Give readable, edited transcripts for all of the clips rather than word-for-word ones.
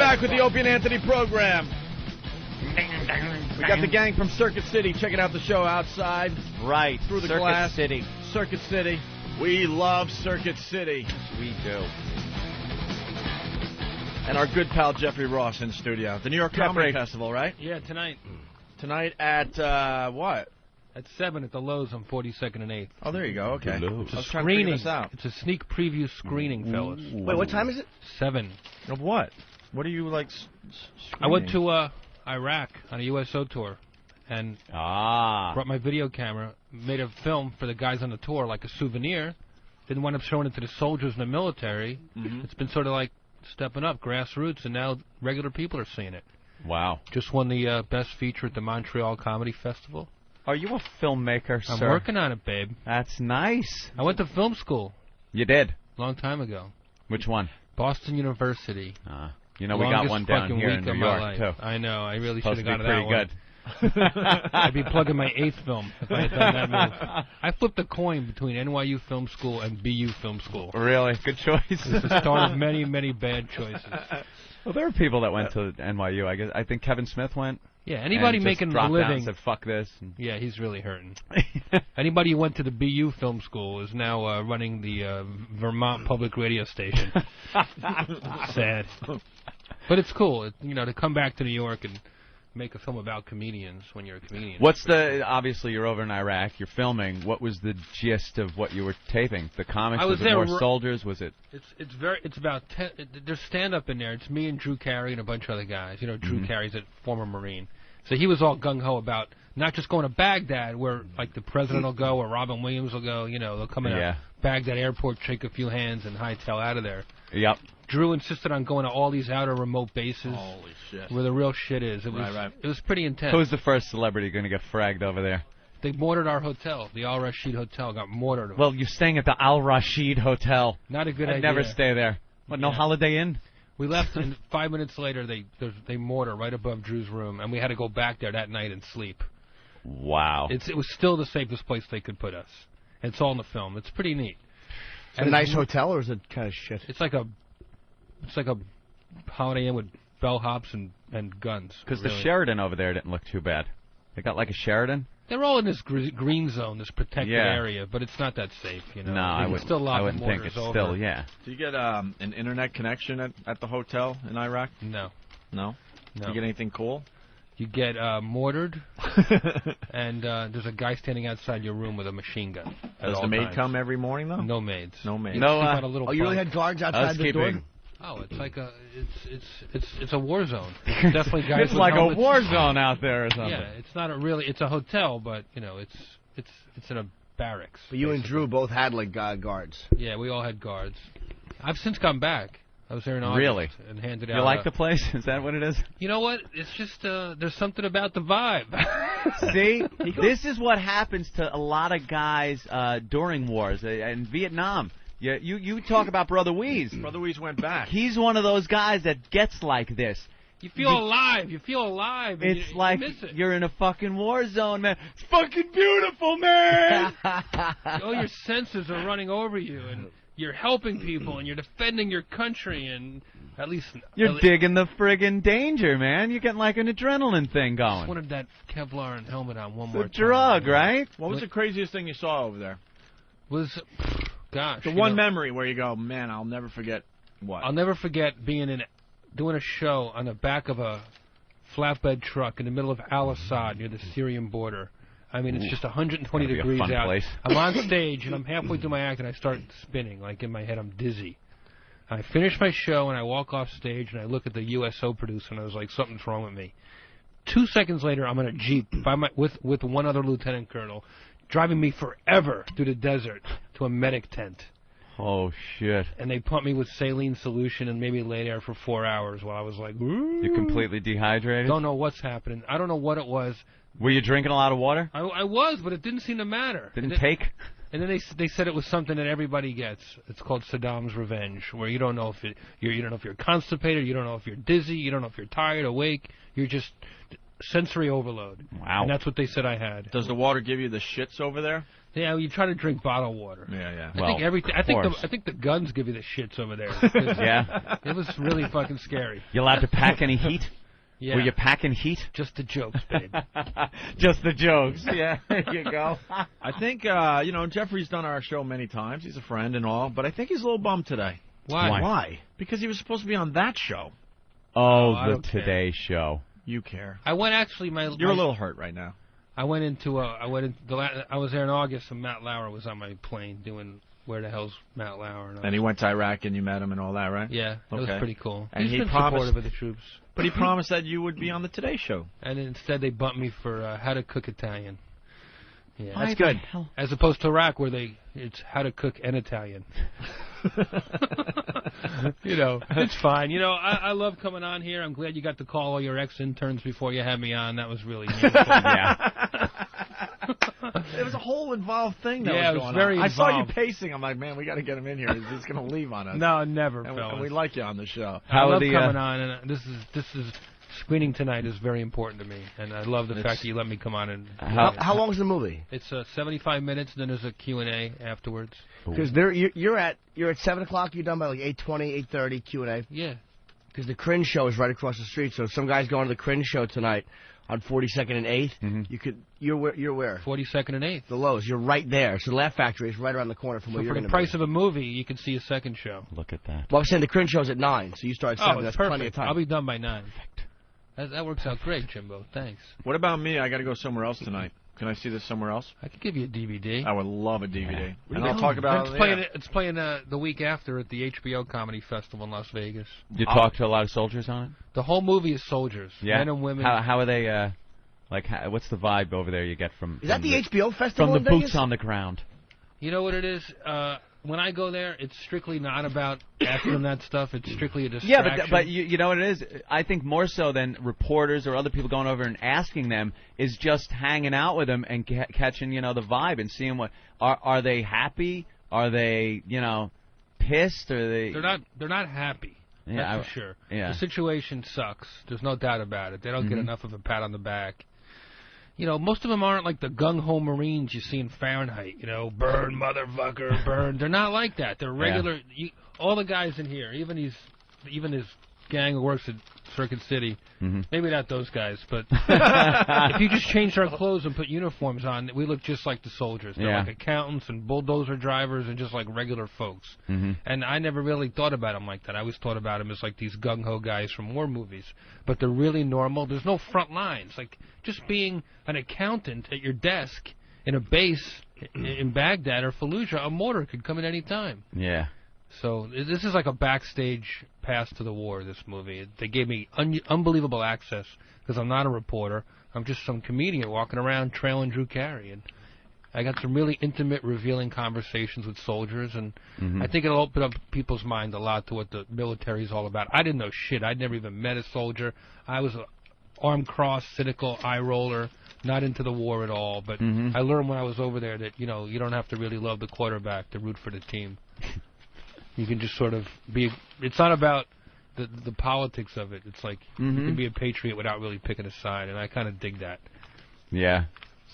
back with the Opie and Anthony program. We got the gang from Circuit City checking out the show outside. Right. Through the Circuit glass. City. Circuit City. We love Circuit City. We do. And our good pal Jeffrey Ross in studio. The New York Comedy Festival, right? Yeah, tonight. Tonight at, what? At 7 at the Lowe's on 42nd and 8th. Oh, there you go. Okay. It's a screening. Trying to figure this out. It's a sneak preview screening, fellas. Wait, what time is it? 7. Of what? What are you, like, I went to Iraq on a USO tour and brought my video camera, made a film for the guys on the tour, like a souvenir. Didn't wind up showing it to the soldiers in the military. It's been sort of like stepping up, grassroots, and now regular people are seeing it. Wow. Just won the best feature at the Montreal Comedy Festival. Are you a filmmaker, sir? I'm working on it, babe. That's nice. I went to film school. You did? Long time ago. Which one? Boston University. You know, we got one down here in New York, too. I know. I really should have gone to that pretty one. good. I'd be plugging my 8th film if I had done that move. I flipped a coin between NYU Film School and BU Film School. Really? Good choice. It's the start of many, many bad choices. Well, there are people that went to NYU. I think Kevin Smith went. Yeah, anybody making a living. And said, fuck this. Yeah, he's really hurting. Anybody who went to the BU Film School is now running the Vermont Public Radio Station. Sad. But it's cool, to come back to New York and make a film about comedians when you're a comedian. Obviously you're over in Iraq, you're filming. What was the gist of what you were taping? The comics? Was it more soldiers? Was it? It's about 10, there's stand-up in there. It's me and Drew Carey and a bunch of other guys. Drew Carey's a former Marine. So he was all gung-ho about not just going to Baghdad where, like, the president will go or Robin Williams will go. They'll come in Baghdad airport, shake a few hands, and hightail out of there. Yep. Drew insisted on going to all these outer remote bases. Holy shit. Where the real shit is. It was pretty intense. Who's the first celebrity going to get fragged over there? They mortared our hotel. The Al Rashid Hotel got mortared. Well, you're staying at the Al Rashid Hotel. Not a good idea. I'd never stay there. What, no Holiday Inn? We left, and 5 minutes later, they mortar right above Drew's room, and we had to go back there that night and sleep. Wow. It was still the safest place they could put us. It's all in the film. It's pretty neat. It's a nice hotel, or is it kind of shit? It's like a Holiday Inn with bellhops and guns. Because the Sheraton over there didn't look too bad. They got like a Sheraton? They're all in this green zone, this protected area, but it's not that safe, No, I wouldn't think it's over. still, yeah. Do you get an internet connection at the hotel in Iraq? No. No? Do you get anything cool? You get mortared, and there's a guy standing outside your room with a machine gun. Does the maid come every morning, though? No maids. No maids. You really had guards outside the door? Oh, it's like it's a war zone. Definitely guys. It's like a war zone out there or something. Yeah, it's not it's a hotel, but it's in a barracks. But you and Drew both had like guards. Yeah, we all had guards. I've since come back. I was there in August and handed out. You like the place? Is that what it is? You know what? It's just there's something about the vibe. See, this is what happens to a lot of guys during wars in Vietnam. You talk about Brother Weeze. Brother Weeze went back. He's one of those guys that gets like this. You feel alive. You feel alive. It's like you're in a fucking war zone, man. It's fucking beautiful, man. All your senses are running over you, and you're helping people, and you're defending your country, and at least you're digging the friggin' danger, man. You're getting like an adrenaline thing going. I just wanted that Kevlar helmet on one more time. It's a drug, right? What was the craziest thing you saw over there? Gosh. The one memory where you go, man, I'll never forget what? I'll never forget doing a show on the back of a flatbed truck in the middle of Al-Assad near the Syrian border. I mean, it's just 120 degrees out. Place. I'm on stage, and I'm halfway through my act, and I start spinning. Like, in my head, I'm dizzy. I finish my show, and I walk off stage, and I look at the USO producer, and I was like, something's wrong with me. 2 seconds later, I'm in a Jeep with one other lieutenant colonel, driving me forever through the desert to a medic tent. Oh, shit. And they pumped me with saline solution and made me lay there for 4 hours while I was like, ooh. You're completely dehydrated? Don't know what's happening. I don't know what it was. Were you drinking a lot of water? I was, but it didn't seem to matter. Didn't take? And then they said it was something that everybody gets. It's called Saddam's revenge, where you don't know if you don't know if you're constipated, you don't know if you're dizzy, you don't know if you're tired, awake. You're just sensory overload. Wow. And that's what they said I had. Does the water give you the shits over there? Yeah, you try to drink bottled water. Yeah. I think everything. I think the guns give you the shits over there. Yeah. It was really fucking scary. You allowed to pack any heat? Yeah. Were you packing heat? Just the jokes, babe. Just the jokes. Yeah, there you go. I think, Jeffrey's done our show many times. He's a friend and all, but I think he's a little bummed today. Why? Because he was supposed to be on that show. Oh, I the don't care. Today Show. You care. I went actually. You're a little hurt right now. I went into. I was there in August, and Matt Lauer was on my plane doing Where the Hell's Matt Lauer? And he went to Iraq, and you met him and all that, right? Yeah, it was pretty cool. And He's he been promised, supportive of the troops. But he promised that you would be on the Today Show. And instead, they bumped me for How to Cook Italian. Yeah, that's good. As opposed to Iraq, where it's How to Cook an Italian. It's fine. I love coming on here. I'm glad you got to call all your ex-interns before you had me on. That was really meaningful. Yeah. It was a whole involved thing that Yeah, was it was going very on. I saw you involved. pacing. I'm like, man, we got to get him in here. He's going to leave on us. No, never, and fellas. we like you on the show. I love coming on, and this is screening tonight is very important to me, and I love the fact that you let me come on. And how long is the movie? It's 75 minutes, and then there's a Q&A afterwards. Because you're at 7 o'clock. You're done by like 8:20, 8:30 Q&A. Yeah. Because the Cringe show is right across the street. So if some guy's going to the Cringe show tonight on 42nd and 8th. Mm-hmm. You're where? 42nd and 8th. The Lowe's. You're right there. So the Laugh Factory is right around the corner from where you're for going the to be. price of a movie, you can see a second show. Look at that. Well, I'm saying the Cringe show's at 9, so you start at 7. That's perfect. plenty of time. I'll be done by 9. That works out great, Jimbo. Thanks. What about me? I got to go somewhere else tonight. Can I see this somewhere else? I could give you a DVD. I would love a DVD. Yeah. And I'll talk about it. It's playing the week after at the HBO Comedy Festival in Las Vegas. You talk to a lot of soldiers on it? The whole movie is soldiers. Yeah. Men and women. How are they, what's the vibe over there you get from... Is that the HBO Festival from in the Vegas? boots on the ground? You know what it is? When I go there, it's strictly not about asking them that stuff. It's strictly a distraction. Yeah, but you know what it is? I think more so than reporters or other people going over and asking them is just hanging out with them and catching, the vibe and seeing what... Are they happy? Are they, pissed? Are they... They're not happy. Yeah, that's for sure. Yeah. The situation sucks. There's no doubt about it. They don't get enough of a pat on the back. Most of them aren't like the gung-ho Marines you see in Fahrenheit. Burn, motherfucker, burn. They're not like that. They're regular. Yeah. All the guys in here, even his gang who works at Circuit City, maybe not those guys, but if you just changed our clothes and put uniforms on, we look just like the soldiers. They're like accountants and bulldozer drivers and just like regular folks. And I never really thought about them like that. I always thought about them as like these gung-ho guys from war movies. But they're really normal. There's no front lines. Like just being an accountant at your desk in a base in Baghdad or Fallujah, a mortar could come at any time. Yeah. So this is like a backstage pass to the war, this movie. They gave me unbelievable access because I'm not a reporter. I'm just some comedian walking around trailing Drew Carey. And I got some really intimate, revealing conversations with soldiers, and I think it'll open up people's mind a lot to what the military's all about. I didn't know shit. I'd never even met a soldier. I was an arm cross, cynical, eye roller, not into the war at all. But I learned when I was over there that, you don't have to really love the quarterback to root for the team. You can just sort of be... It's not about the politics of it. It's like you can be a patriot without really picking a side, and I kind of dig that. Yeah.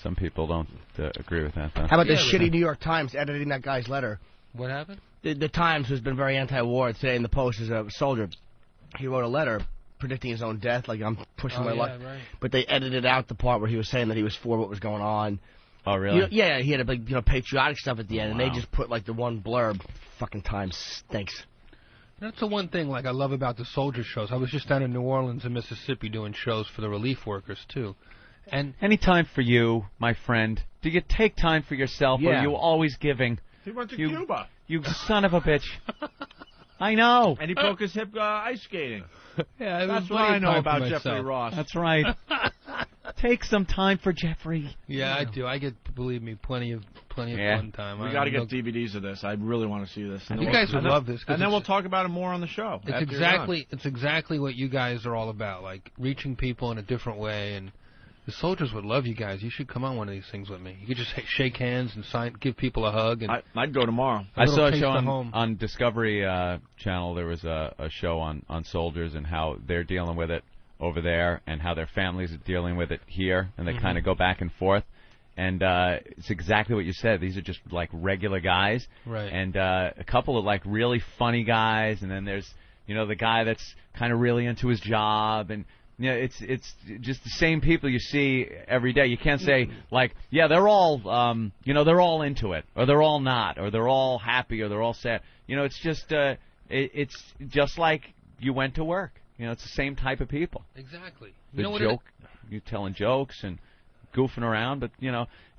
Some people don't agree with that, though. How about the shitty New York Times editing that guy's letter? What happened? The Times, who's been very anti-war, today in the Post as a soldier, he wrote a letter predicting his own death, like I'm pushing my luck. Right. But they edited out the part where he was saying that he was for what was going on. Oh, really? Yeah, he had a big, patriotic stuff at the end, and they just put like the one blurb. Fucking Times stinks. That's the one thing I love about the soldier shows. I was just down in New Orleans and Mississippi doing shows for the relief workers too. And any time for you, my friend? Do you take time for yourself, or are you always giving? He went to Cuba. You son of a bitch. I know. And he broke his hip ice skating. Yeah, that's what I know about Jeffrey Ross. That's right. Take some time for Jeffrey. Yeah, I do. I get, believe me, plenty of fun time. We got to get DVDs of this. I really want to see this. You guys would love this. And then we'll talk about it more on the show. It's exactly what you guys are all about, like reaching people in a different way. And the soldiers would love you guys. You should come on one of these things with me. You could just shake hands and give people a hug. And I'd go tomorrow. I saw a show on Discovery Channel. There was a show on soldiers and how they're dealing with it. over there and how their families are dealing with it here, and they Mm-hmm. kind of go back and forth. And it's exactly what you said. These are just like regular guys, Right. and a couple of like really funny guys, and then there's the guy that's kind of really into his job, and it's just the same people you see every day. You can't say like, yeah, they're all they're all into it, or they're all not, or they're all happy, or they're all sad. It's just it's just like you went to work. It's the same type of people. Exactly. You're telling jokes and goofing around, but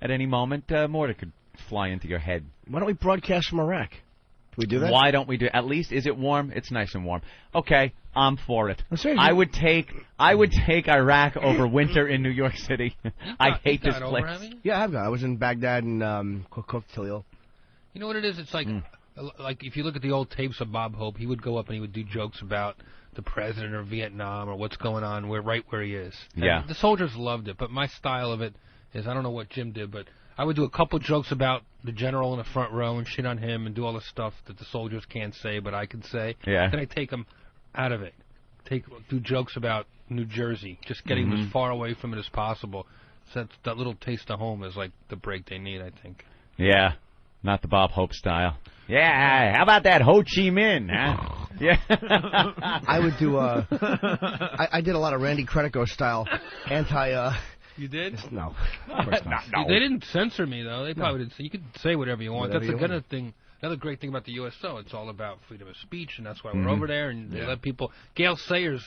at any moment mortar could fly into your head. Why don't we broadcast from Iraq? Can we do that? Why don't we do? At least, is it warm? It's nice and warm. Okay, I'm for it. Seriously? I would take Iraq over winter in New York City. I hate this place. Yeah, I've got. I was in Baghdad and Tilio. You know what it is? It's like if you look at the old tapes of Bob Hope, he would go up and he would do jokes about the president of Vietnam or what's going on right where he is. Yeah. And the soldiers loved it, but my style of it is, I don't know what Jim did, but I would do a couple jokes about the general in the front row and shit on him and do all the stuff that the soldiers can't say but I can say. Yeah. Then I take them out of it. Do jokes about New Jersey, just getting them as far away from it as possible. So that little taste of home is like the break they need, I think. Yeah, not the Bob Hope style. Yeah, how about that Ho Chi Minh, huh? Yeah. I would do. I did a lot of Randy Krenico style anti. You did? No, of course not. No. They didn't censor me though. They probably didn't. You could say whatever you want. Whatever That's you the kind want. of thing. Another great thing about the USO, it's all about freedom of speech, and that's why we're over there. And they let people. Gail Sayers.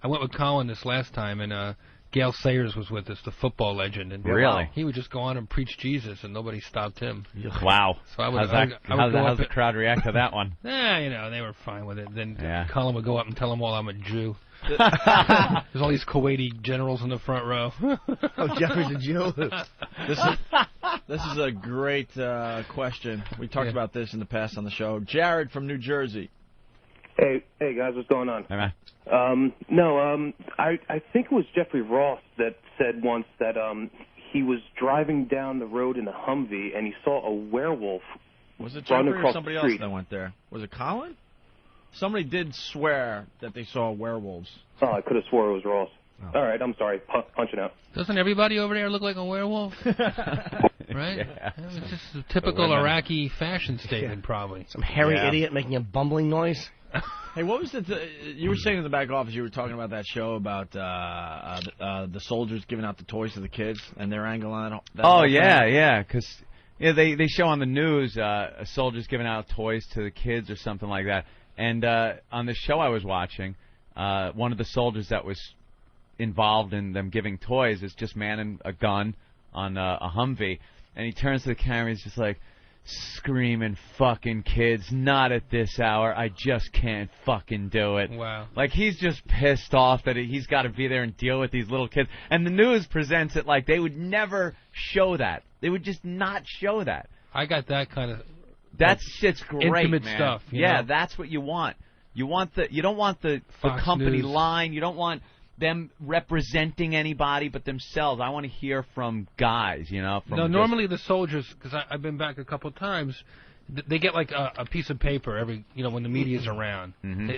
I went with Colin this last time, and Gail Sayers was with us, the football legend. And Really? He would just go on and preach Jesus, and nobody stopped him. Wow. So I would, how's the crowd react to that one? They were fine with it. Then Yeah. Colin would go up and tell them all I'm a Jew. There's all these Kuwaiti generals in the front row. Oh, Jeffrey's a Jew. This is a great question. We talked about this in the past on the show. Jared from New Jersey. Hey guys, what's going on? Hey, man. I think it was Jeffrey Ross that said once that he was driving down the road in a Humvee and he saw a werewolf. Was it running Jeffrey or across somebody the else street. that went there? Was it Colin? Somebody did swear that they saw werewolves. Oh, I could have swore it was Ross. All right, I'm sorry. Punching out. Doesn't everybody over there look like a werewolf? Right? Yeah. It's just a typical Iraqi fashion statement, probably. Some hairy idiot making a bumbling noise. Hey, what was you were saying in the back office, you were talking about that show about the soldiers giving out the toys to the kids and their angle on it. Oh, yeah, because they show on the news soldiers giving out toys to the kids or something like that. And on the show I was watching, one of the soldiers that was involved in them giving toys is just manning a gun on a Humvee, and he turns to the camera, he's just like, screaming, fucking kids, not at this hour, I just can't fucking do it. Wow. Like, he's just pissed off that he's got to be there and deal with these little kids. And the news presents it like they would never show that. They would just not show that. I got that kind of... That shit's great, intimate man. stuff. You Yeah, know? that's what you want. You don't want the Fox company News. line. You don't want them representing anybody but themselves. I want to hear from guys, from normally the soldiers, because I've been back a couple of times, they get like a piece of paper every, when the media's around.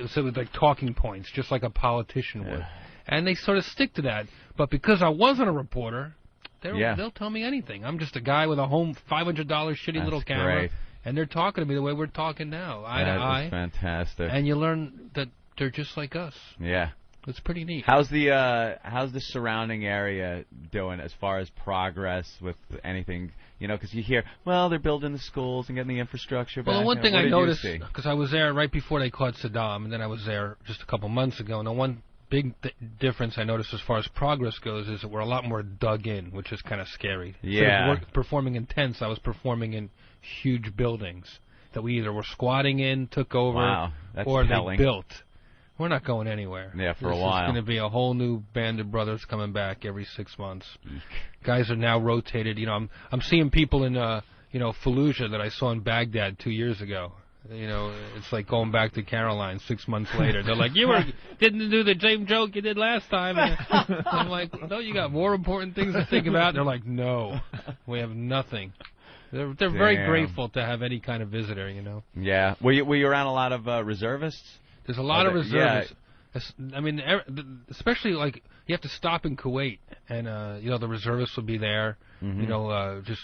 So with like talking points, just like a politician would. And they sort of stick to that. But because I wasn't a reporter, they'll tell me anything. I'm just a guy with a home $500 shitty little camera. Great. And they're talking to me the way we're talking now, eye to eye. That's fantastic. And you learn that they're just like us. Yeah. It's pretty neat. How's the surrounding area doing as far as progress with anything? Because you hear, well, they're building the schools and getting the infrastructure back. Well, the one thing What I did you noticed, see? because I was there right before they caught Saddam, and then I was there just a couple months ago, and the one big difference I noticed as far as progress goes is that we're a lot more dug in, which is kind of scary. Yeah. Instead of performing in tents, I was performing in huge buildings that we either were squatting in, took over, Wow, that's or telling. they built. We're not going anywhere. Yeah, for a This while. is going to be a whole new band of brothers coming back every 6 months. Guys are now rotated. I'm seeing people in Fallujah that I saw in Baghdad 2 years ago. It's like going back to Caroline 6 months later. They're like, didn't do the same joke you did last time. And I'm like, no, you got more important things to think about. They're like, no, we have nothing. They're very grateful to have any kind of visitor. Yeah. Were you around a lot of reservists? There's a lot of reservists. I mean, especially like you have to stop in Kuwait, and the reservists will be there. Mm-hmm. Just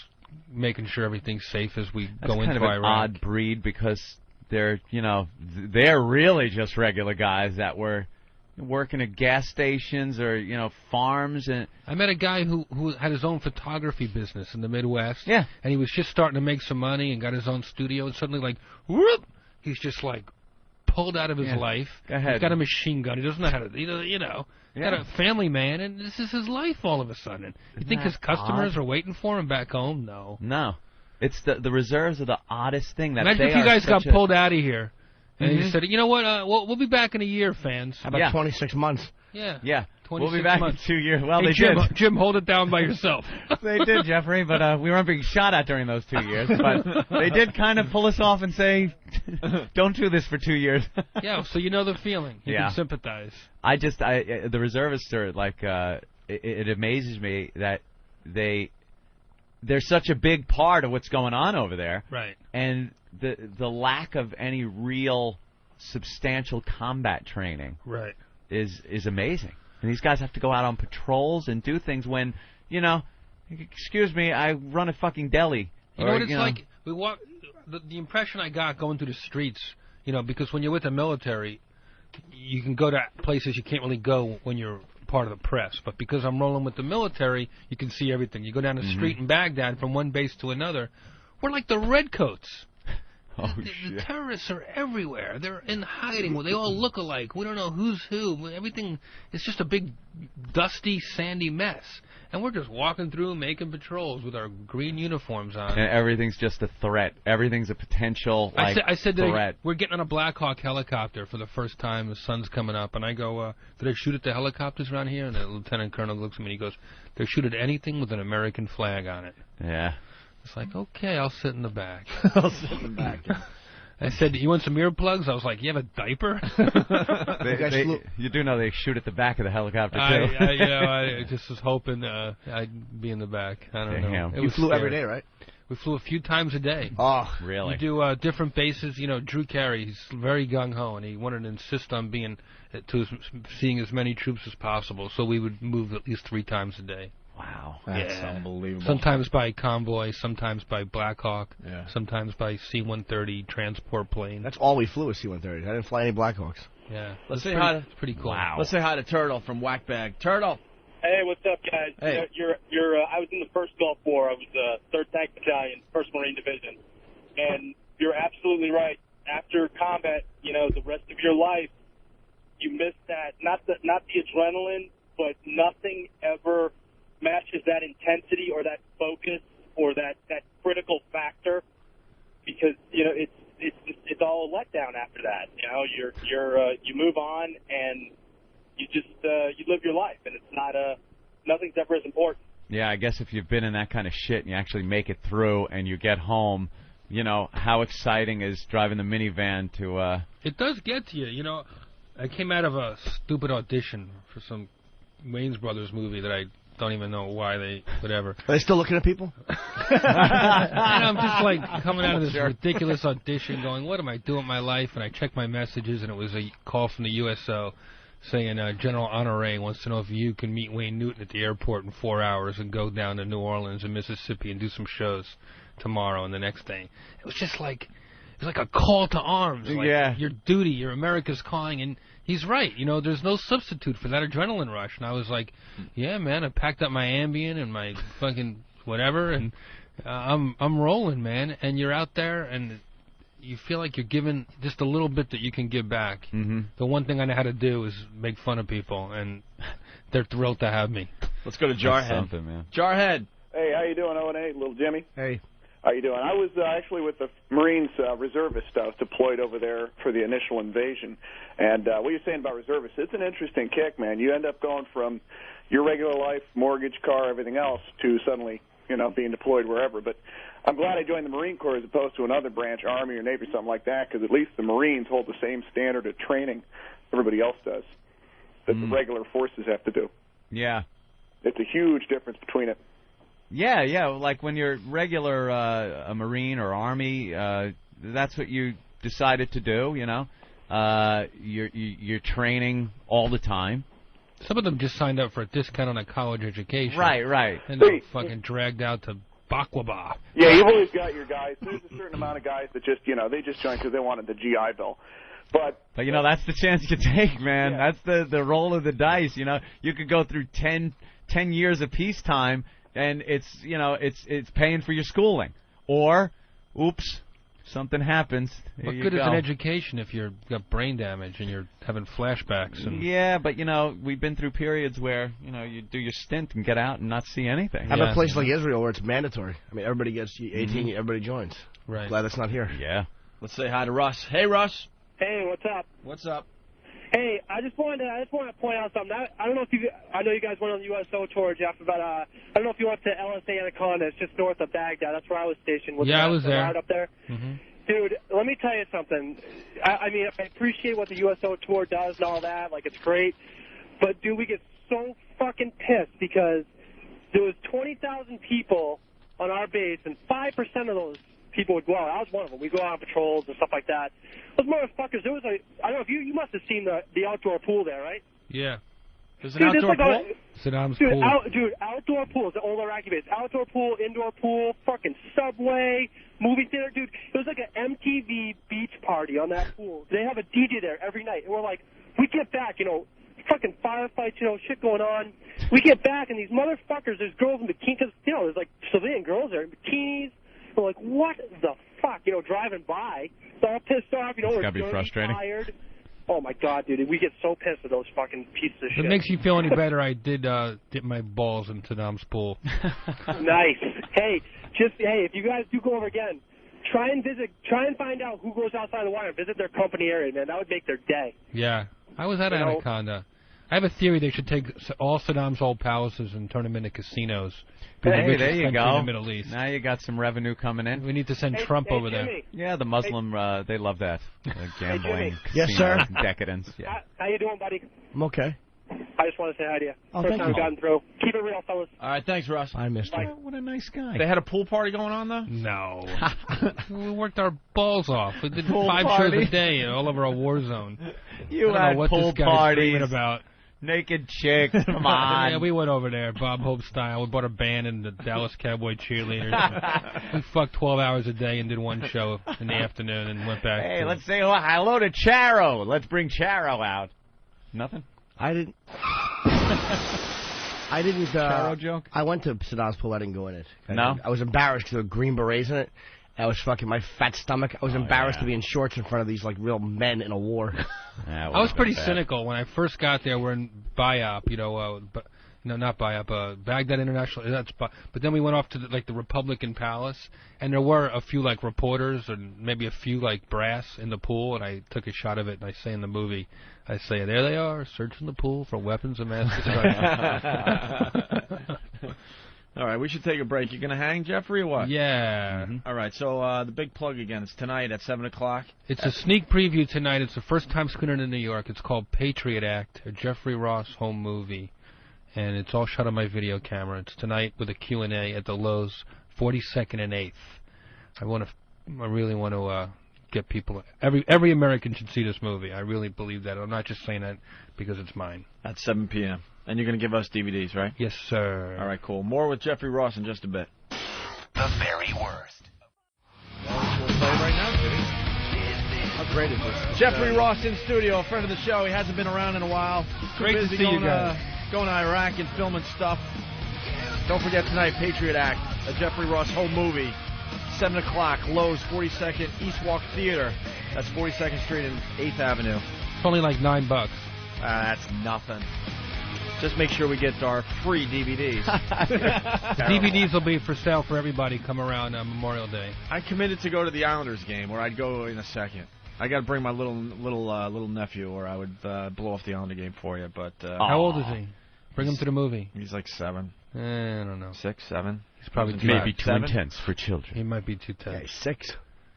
making sure everything's safe as we That's go kind into of an Iraq. odd breed because they're really just regular guys that were working at gas stations or farms. And I met a guy who had his own photography business in the Midwest. Yeah. And he was just starting to make some money and got his own studio, and suddenly whoop, he's just pulled out of his life. Go ahead. He's got a machine gun. He doesn't know how to, got a family man, and this is his life all of a sudden. You think his customers are waiting for him back home? No. It's the reserves are the oddest thing. That Imagine they if you guys got such pulled out of here, and you said, you know what, we'll be back in a year, fans. How about 26 months? Yeah. We'll be back months. in 2 years. Well, hey, they Jim, did. Jim, hold it down by yourself. They did, Jeffrey, but we weren't being shot at during those 2 years. But they did kind of pull us off and say, don't do this for 2 years. Yeah, so you know the feeling. You can sympathize. The reservists are it amazes me that they're such a big part of what's going on over there. Right. And the lack of any real substantial combat training is amazing. And these guys have to go out on patrols and do things when, excuse me, I run a fucking deli. You know what it's like? We walk. The impression I got going through the streets, because when you're with the military, you can go to places you can't really go when you're part of the press. But because I'm rolling with the military, you can see everything. You go down the street in Baghdad from one base to another. We're like the redcoats. The terrorists are everywhere. They're in hiding. They all look alike. We don't know who's who. Everything is just a big, dusty, sandy mess. And we're just walking through, making patrols with our green uniforms on. And everything's just a threat. Everything's a potential I said threat. We're getting on a Black Hawk helicopter for the first time. The sun's coming up. And I go, did I shoot at the helicopters around here? And the lieutenant colonel looks at me and he goes, they shoot at anything with an American flag on it. Yeah. It's like, okay, I'll sit in the back. I'll sit in the back. I said, you want some earplugs? I was like, you have a diaper? You do know they shoot at the back of the helicopter, too. I just was hoping I'd be in the back. I don't know. You flew every day, right? We flew a few times a day. Oh, really? We do different bases. Drew Carey, he's very gung-ho, and he wanted to insist on seeing as many troops as possible, so we would move at least 3 times a day. Wow. That's unbelievable. Sometimes by convoy, sometimes by Black Hawk, sometimes by C-130 transport plane. That's all we flew was C-130s. I didn't fly any Black Hawks. Yeah. Let's say hi to... It's pretty cool. Wow. Let's say hi to Turtle from Whackbag. Turtle. Hey, what's up, guys? Hey. I was in the 1st Gulf War. I was 3rd Tank Battalion, 1st Marine Division. And you're absolutely right. After combat, the rest of your life, you miss that, not the adrenaline, but nothing ever matches that intensity or that focus or that critical factor, because it's all a letdown after that. You move on and you just you live your life, and it's nothing's ever as important. Yeah, I guess if you've been in that kind of shit and you actually make it through and you get home, how exciting is driving the minivan to It does get to you. I came out of a stupid audition for some Wayans Brothers movie that I don't even know why whatever. Are they still looking at people? And I'm just coming out of this ridiculous audition going, what am I doing with my life? And I checked my messages, and it was a call from the USO saying General Honore wants to know if you can meet Wayne Newton at the airport in 4 hours and go down to New Orleans and Mississippi and do some shows tomorrow and the next day. It was just it was like a call to arms. Your duty, your America's calling, and he's right. There's no substitute for that adrenaline rush. And I was like, yeah, man, I packed up my Ambien and my fucking whatever, and I'm rolling, man. And you're out there, and you feel like you're given just a little bit that you can give back. Mm-hmm. The one thing I know how to do is make fun of people, and they're thrilled to have me. Let's go to Jarhead. Man. Jarhead. Hey, how you doing, O&A? Little Jimmy? Hey. How you doing? I was actually with the Marines reservist. I was deployed over there for the initial invasion. And what you're saying about reservists, it's an interesting kick, man. You end up going from your regular life, mortgage, car, everything else, to suddenly, being deployed wherever. But I'm glad I joined the Marine Corps as opposed to another branch, Army or Navy, something like that, because at least the Marines hold the same standard of training everybody else does that the regular forces have to do. Yeah. It's a huge difference between it. Yeah, like when you're regular a Marine or Army, that's what you decided to do, You're training all the time. Some of them just signed up for a discount on a college education. Right. And they're fucking dragged out to baklava. Yeah, you've always got your guys. There's a certain amount of guys that just, they just joined because they wanted the GI Bill. But that's the chance you take, man. Yeah. That's the roll of the dice. You could go through 10 years of peacetime, and it's paying for your schooling. Or, oops, something happens. What good is an education if you've got brain damage and you're having flashbacks? Yeah, but we've been through periods where you do your stint and get out and not see anything. How about places like Israel where it's mandatory? I mean, everybody gets 18, everybody joins. Right. Glad that's not here. Yeah. Let's say hi to Russ. Hey, Russ. Hey, what's up? What's up? Hey, I just wanted to point out something. I don't know if I know you guys went on the USO tour, Jeff, but I don't know if you went to LSA Anaconda. It's just north of Baghdad. That's where I was stationed. I was there. Up there. Mm-hmm. Dude, let me tell you something. I mean, I appreciate what the USO tour does and all that. Like, it's great. But, dude, we get so fucking pissed because there was 20,000 people on our base, and 5% of those people would go out. I was one of them. We go out on patrols and stuff like that. Those motherfuckers, there was I don't know if you must have seen the outdoor pool there, right? Yeah. There's an outdoor pool? Saddam's pool. Outdoor pool is the old Iraqi base. Outdoor pool, indoor pool, fucking Subway, movie theater. Dude, it was like an MTV beach party on that pool. They have a DJ there every night. And we're like, we get back, fucking firefights, shit going on. We get back, and these motherfuckers, there's girls in bikinis, because, there's like civilian girls there in bikinis. We're like, what the fuck? Driving by. It's all pissed off. It's gotta be frustrating. Tired. Oh, my God, dude. We get so pissed at those fucking pieces of shit. If it makes you feel any better, I did dip my balls in Saddam's pool. Nice. Hey, if you guys do go over again, try and find out who goes outside the wire and visit their company area, man. That would make their day. Yeah. I was at Anaconda. I have a theory they should take all Saddam's old palaces and turn them into casinos. Hey, there you go. In the Middle East. Now you got some revenue coming in. We need to send Trump over there. Yeah, the Muslim, they love that. Gambling, yes, sir. Decadence. Yeah. How you doing, buddy? I'm okay. I just want to say hi to you. Oh, First thank time you. I've gotten through. Keep it real, fellas. All right, thanks, Russ. I missed you. What a nice guy. They had a pool party going on, though? No. We worked our balls off. We did Pool 5 party. shows a day all over a war zone. You I don't know had what pool this guy's parties. screaming about. Naked chicks, come on. Yeah, we went over there, Bob Hope style. We bought a band and the Dallas Cowboy Cheerleaders. We fucked 12 hours a day and did one show in the afternoon and went back. Hey, let's say hello to Charo. Let's bring Charo out. Nothing? I didn't. Charo joke? I went to Saddam's pool. I didn't go in it. No? I was embarrassed because there were green berets in it. I was fucking my fat stomach. I was embarrassed to be in shorts in front of these like real men in a war. I was pretty cynical when I first got there. We're in Biop, not Biop, Baghdad International. But then we went off to the Republican Palace, and there were a few reporters and maybe a few brass in the pool. And I took a shot of it, and I say in the movie, there they are, searching the pool for weapons of mass destruction. All right, we should take a break. You going to hang, Jeffrey, or what? Yeah. All right, so the big plug again is tonight at 7 o'clock. It's a sneak preview tonight. It's the first time screening in New York. It's called Patriot Act, a Jeffrey Ross home movie. And it's all shot on my video camera. It's tonight with a Q&A at the Lowe's, 42nd and 8th. I really want to get people... Every American should see this movie. I really believe that. I'm not just saying that because it's mine. At 7 p.m. And you're going to give us DVDs, right? Yes, sir. All right, cool. More with Jeffrey Ross in just a bit. The very worst. We'll play right now, Jimmy. How great is this? Jeffrey Ross in studio, a friend of the show. He hasn't been around in a while. Great to see you guys. Going to Iraq and filming stuff. Don't forget tonight, Patriot Act, a Jeffrey Ross home movie. 7 o'clock, Lowe's, 42nd East Walk Theater. That's 42nd Street and 8th Avenue. It's only like $9. That's nothing. Just make sure we get our free DVDs. DVDs will be for sale for everybody come around Memorial Day. I committed to go to the Islanders game, where I'd go in a second. I got to bring my little nephew, or I would blow off the Islander game for you. But how old is he? Bring him to the movie. He's like 7. I don't know. 6, 7. He's probably maybe too 7? intense for children. He might be too tense. Yeah, he's 6.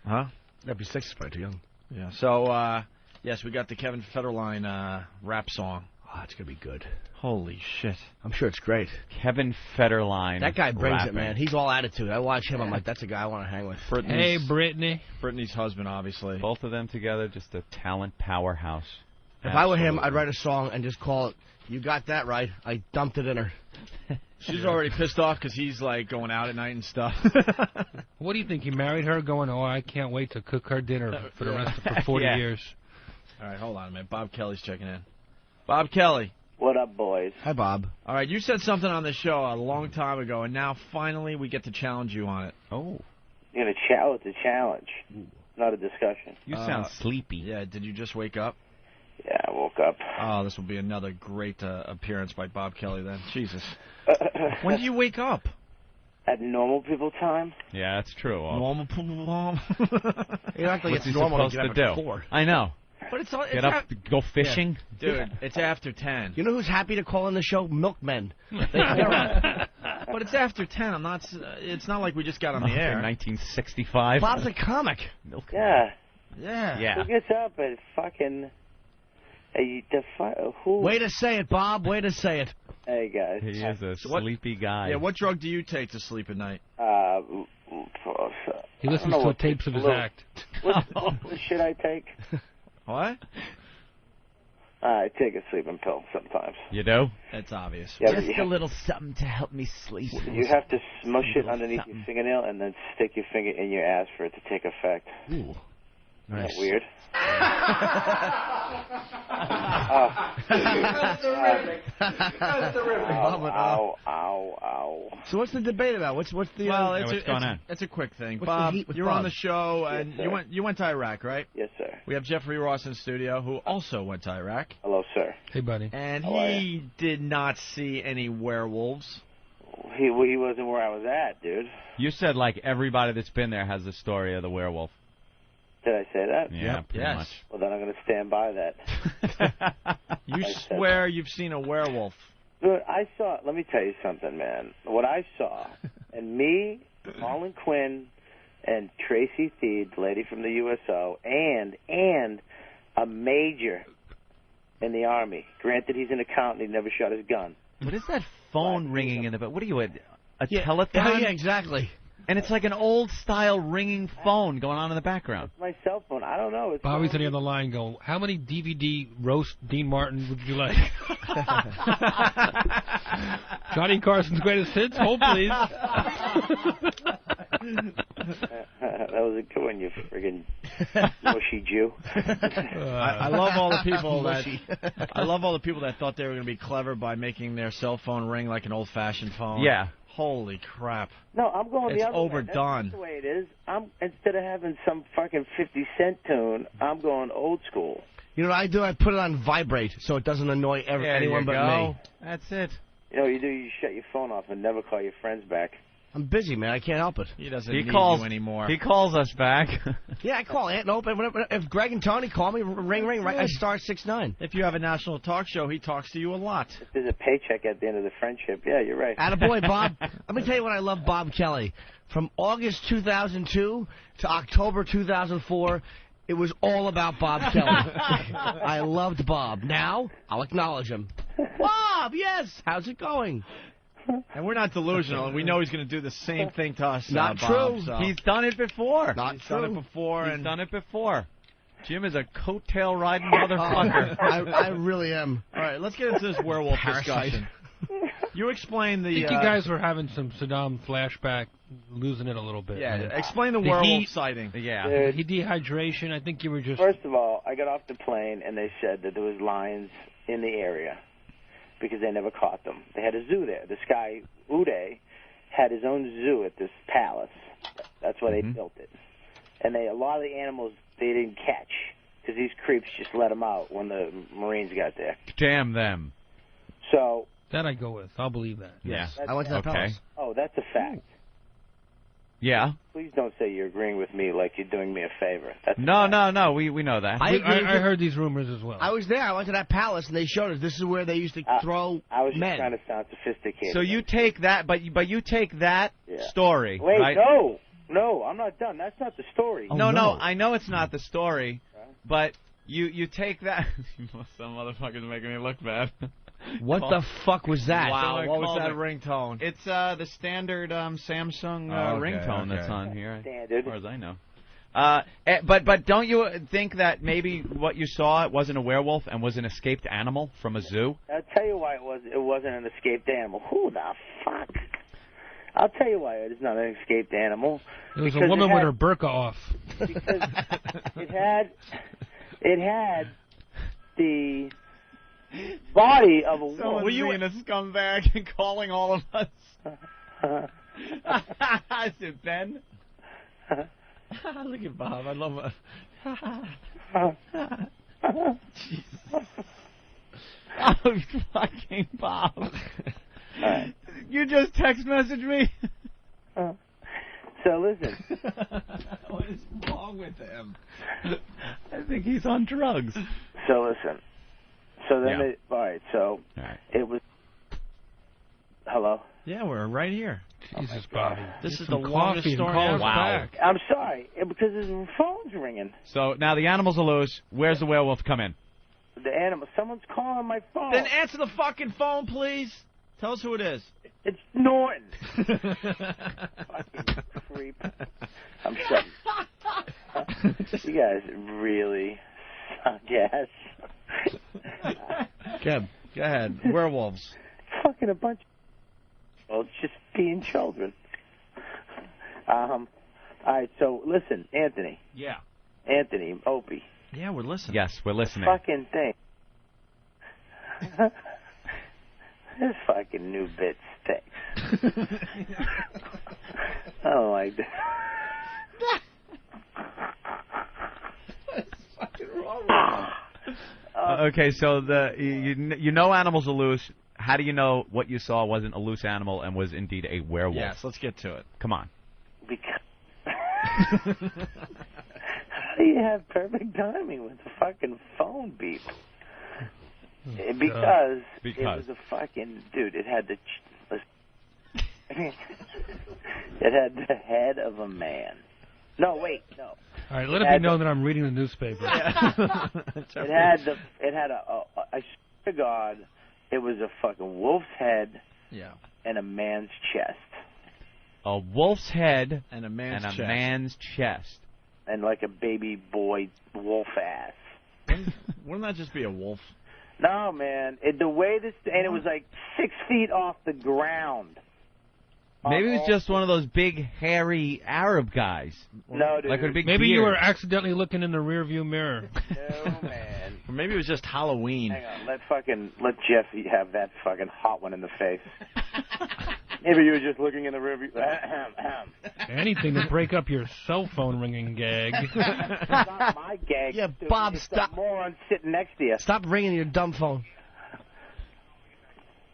Huh? That'd be 6 is probably too young. Yeah. So yes, we got the Kevin Federline rap song. it's going to be good. Holy shit. I'm sure it's great. Kevin Federline. That guy brings rapping. it, man. He's all attitude. I watch him. I'm like, that's a guy I want to hang with. Hey, Brittany. Brittany's husband, obviously. Both of them together, just a talent powerhouse. If I were him, I'd write a song and just call it, You Got That Right. I dumped it in her. She's already pissed off because he's, like, going out at night and stuff. What do you think? You married her going, oh, I can't wait to cook her dinner for the rest of for 40 years. All right, hold on a minute. Bob Kelly's checking in. Bob Kelly. What up, boys? Hi, Bob. All right, you said something on the show a long time ago, and now finally we get to challenge you on it. Oh. You're going to challenge the challenge, not a discussion. You sound sleepy. Yeah, did you just wake up? Yeah, I woke up. Oh, this will be another great appearance by Bob Kelly then. Jesus. When do you wake up? At normal people time? Yeah, that's true. Normal. You act like What's he it's normal supposed to to get up do? at 4. I know. But it's all Get up, go fishing. Yeah. Dude, it's after 10. You know who's happy to call in the show? Milkmen. But it's after 10. I'm not. It's not like we just got on the air. 1965. Bob's a comic. Yeah. Yeah. Who gets up at fucking... who? Way to say it, Bob. Way to say it. Hey, guys. He is a sleepy guy. Yeah. What drug do you take to sleep at night? He listens to tapes of his act. What should I take? What? I take a sleeping pill sometimes. You do? That's obvious. Yeah, Just a little something to help me sleep. You have to smush it underneath your fingernail and then stick your finger in your ass for it to take effect. Ooh. Nice. Isn't that weird? That's terrific. Ow. So what's the debate about? What's the Well, what's going on? It's a quick thing. What's the Bob, heat with you're Bob? on the show, and Yes, you went to Iraq, right? Yes, sir. We have Jeffrey Ross in studio, who also went to Iraq, Hello, sir. Hey, buddy. and How are he did not see any werewolves. He wasn't where I was at, dude. You said like everybody that's been there has the story of the werewolf. Did I say that? Yeah, pretty Yes. much. Well, then I'm going to stand by that. You I said swear you've seen a werewolf. Dude, let me tell you something, man. What I saw, and me, Marlon Quinn, and Tracy Theed, the lady from the USO, and a major in the Army. Granted, he's an accountant. He never shot his gun. What is that phone ringing in the back? What are you, a Yeah. telethon? Yeah, exactly. And it's like an old-style ringing phone going on in the background. My cell phone. I don't know. It's Bobby's on the other line going, how many DVD roast Dean Martin would you like? Johnny Carson's Greatest Hits? Hold, please. That was a good one, you friggin' mushy Jew. I love all the people I love all the people that thought they were going to be clever by making their cell phone ring like an old-fashioned phone. Yeah. Holy crap. No, I'm going It's the other way. overdone. That's the way it is. Instead of having some fucking 50 Cent tune, I'm going old school. You know what I do? I put it on vibrate so it doesn't annoy anyone but me. That's it. You know what you do? You shut your phone off and never call your friends back. I'm busy, man. I can't help it. He doesn't He need calls you anymore. He calls us back. Yeah, I call Aunt and Opie. If Greg and Tony call me, ring, right? I star 6-9. If you have a national talk show, he talks to you a lot. If there's a paycheck at the end of the friendship, yeah, you're right. Attaboy, Bob. Let me tell you what I love Bob Kelly. From August 2002 to October 2004, it was all about Bob Kelly. I loved Bob. Now, I'll acknowledge him. Bob, yes. How's it going? And we're not delusional, and we know he's going to do the same thing to us. Not Bob, true. so. He's done it before. Not He's done it before. He's and done it before. Jim is a coattail riding motherfucker. I really am. All right, let's get into this werewolf Parasite. discussion. You explain the. I think you guys were having some Saddam flashback, losing it a little bit. Yeah, man. explain the The werewolf heat- sighting. Yeah. He dehydration. I think you were just... First of all, I got off the plane and they said that there was lions in the area because they never caught them. They had a zoo there. This guy, Uday, had his own zoo at this palace. That's why they built it. And a lot of the animals they didn't catch because these creeps just let them out when the Marines got there. Damn them. So... That I go with. I'll believe that. Yeah. I went to that palace. Oh, that's a fact. Yeah. Please don't say you're agreeing with me like you're doing me a favor. That's a No, fact. no. We know that. I heard these rumors as well. I was there. I went to that palace, and they showed us this is where they used to throw I was just men. trying to sound sophisticated. So you take that, but you take that Yeah. story, Wait, right? no, I'm not done. That's not the story. No, I know it's not the story, but You take that. Some motherfucker's making me look bad. What the fuck was that? Wow, what was called that it. ringtone? It's the standard Samsung ringtone that's on here, as far as I know. But don't you think that maybe what you saw wasn't a werewolf and was an escaped animal from a zoo? I'll tell you why it wasn't an escaped animal. Who the fuck? I'll tell you why it's not an escaped animal. It was a woman with her burqa off. Because it had the body of a woman. Someone's being a scumbag and calling all of us. Is it Ben? Look at Bob. I love it. Oh, fucking Bob. You just text messaged me? So listen. What is wrong with him? I think he's on drugs. So listen. So then, Yeah. all right. So it was. Hello. Yeah, we're right here. Jesus, Bobby. This is some the longest coffee and story call us ever. back. I'm sorry because his phone's ringing. So now the animals are loose. Where's the werewolf come in? The animal. Someone's calling my phone. Then answer the fucking phone, please. Tell us who it is. It's Norton. Fucking creep. I'm shutting. You guys really suck ass. Keb, go ahead. Werewolves. Fucking a bunch. Well, it's just being children. All right. So listen, Anthony. Yeah. Anthony, Opie. Yeah, we're listening. Yes, we're listening. Fucking thing. This fucking new bit stinks. I don't like that. What's fucking wrong with Okay, so you know animals are loose. How do you know what you saw wasn't a loose animal and was indeed a werewolf? Yes, let's get to it. Come on. Because how do you have perfect timing with the fucking phone beep? Because it was a fucking dude. It had it had the head of a man. No, wait, no. All right, let it be known that I'm reading the newspaper. It had I swear to God, it was a fucking wolf's head. Yeah. And a man's chest. A wolf's head and a man's chest. Man's chest. And like a baby boy wolf ass. Wouldn't that just be a wolf? No, man. The way this, and it was like 6 feet off the ground. Maybe it was just one of those big, hairy Arab guys. No, dude. Like with a big Maybe beard. you were accidentally looking in the rearview mirror. No, man. Or maybe it was just Halloween. Hang on. Let Jesse have that fucking hot one in the face. Maybe you were just looking in the rearview. Anything to break up your cell phone ringing gag. It's not my gag. Yeah, dude. Bob, It's stop. a moron sitting next to you. Stop ringing your dumb phone.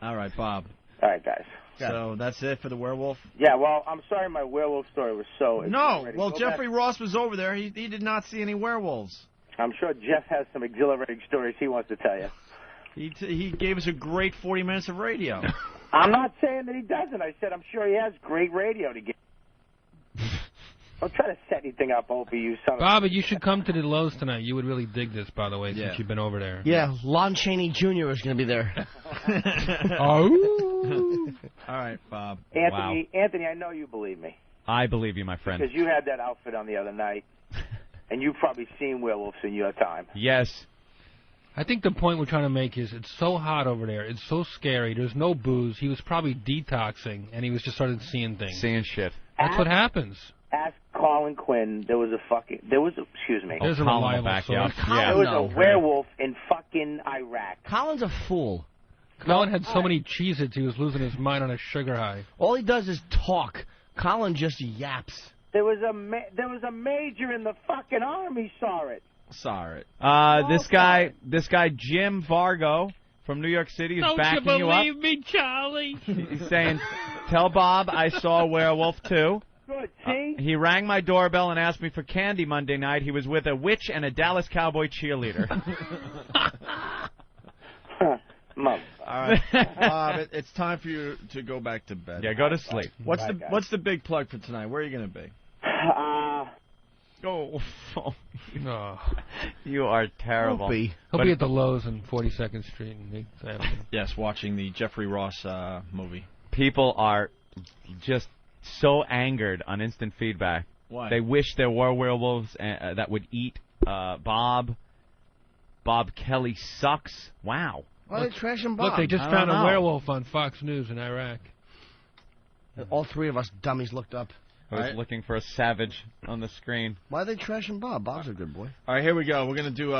All right, Bob. All right, guys. So that's it for the werewolf? Yeah, well, I'm sorry my werewolf story was so... No, exhilarating. well, Go Jeffrey back. Ross was over there. He did not see any werewolves. I'm sure Jeff has some exhilarating stories he wants to tell you. He gave us a great 40 minutes of radio. I'm not saying that he doesn't. I said I'm sure he has great radio to give. Don't try to set anything up, Opie, you son of a... Bobby, you should come to the Lowe's tonight. You would really dig this, by the way, Yeah. since you've been over there. Yeah, Lon Chaney Jr. is going to be there. Oh. All right, Bob. Anthony, I know you believe me. I believe you, my friend. Because you had that outfit on the other night, and you've probably seen werewolves in your time. Yes. I think the point we're trying to make is it's so hot over there. It's so scary. There's no booze. He was probably detoxing, and he was just started seeing things. Seeing shit. That's what happens. Ask Colin Quinn. Excuse me. There's a Colin will reliable back you source. up. Yeah. There was a werewolf in fucking Iraq. Colin's a fool. Colin had so many Cheez-Its, he was losing his mind on a sugar high. All he does is talk. Colin just yaps. There was a major in the fucking army saw it. Sorry. This guy Jim Vargo from New York City is backing you up. Don't you believe me, Charlie? He's saying, "Tell Bob I saw a werewolf too." Good, see? He rang my doorbell and asked me for candy Monday night. He was with a witch and a Dallas Cowboy cheerleader. All right, Bob, it's time for you to go back to bed. Yeah, go to sleep. What's the big plug for tonight? Where are you going to be? No. You are terrible. Opie. He'll be at the Lowe's on 42nd Street in Eighth Avenue. Yes, watching the Jeffrey Ross movie. People are just so angered on instant feedback. Why? They wish there were werewolves that would eat Bob. Bob Kelly sucks. Wow. Why are they trashing Bob? Look, they just I found don't a know. werewolf on Fox News in Iraq. All three of us dummies looked up. I was looking for a savage on the screen. Why are they trashing Bob? Bob's a good boy. All right, here we go. We're going to do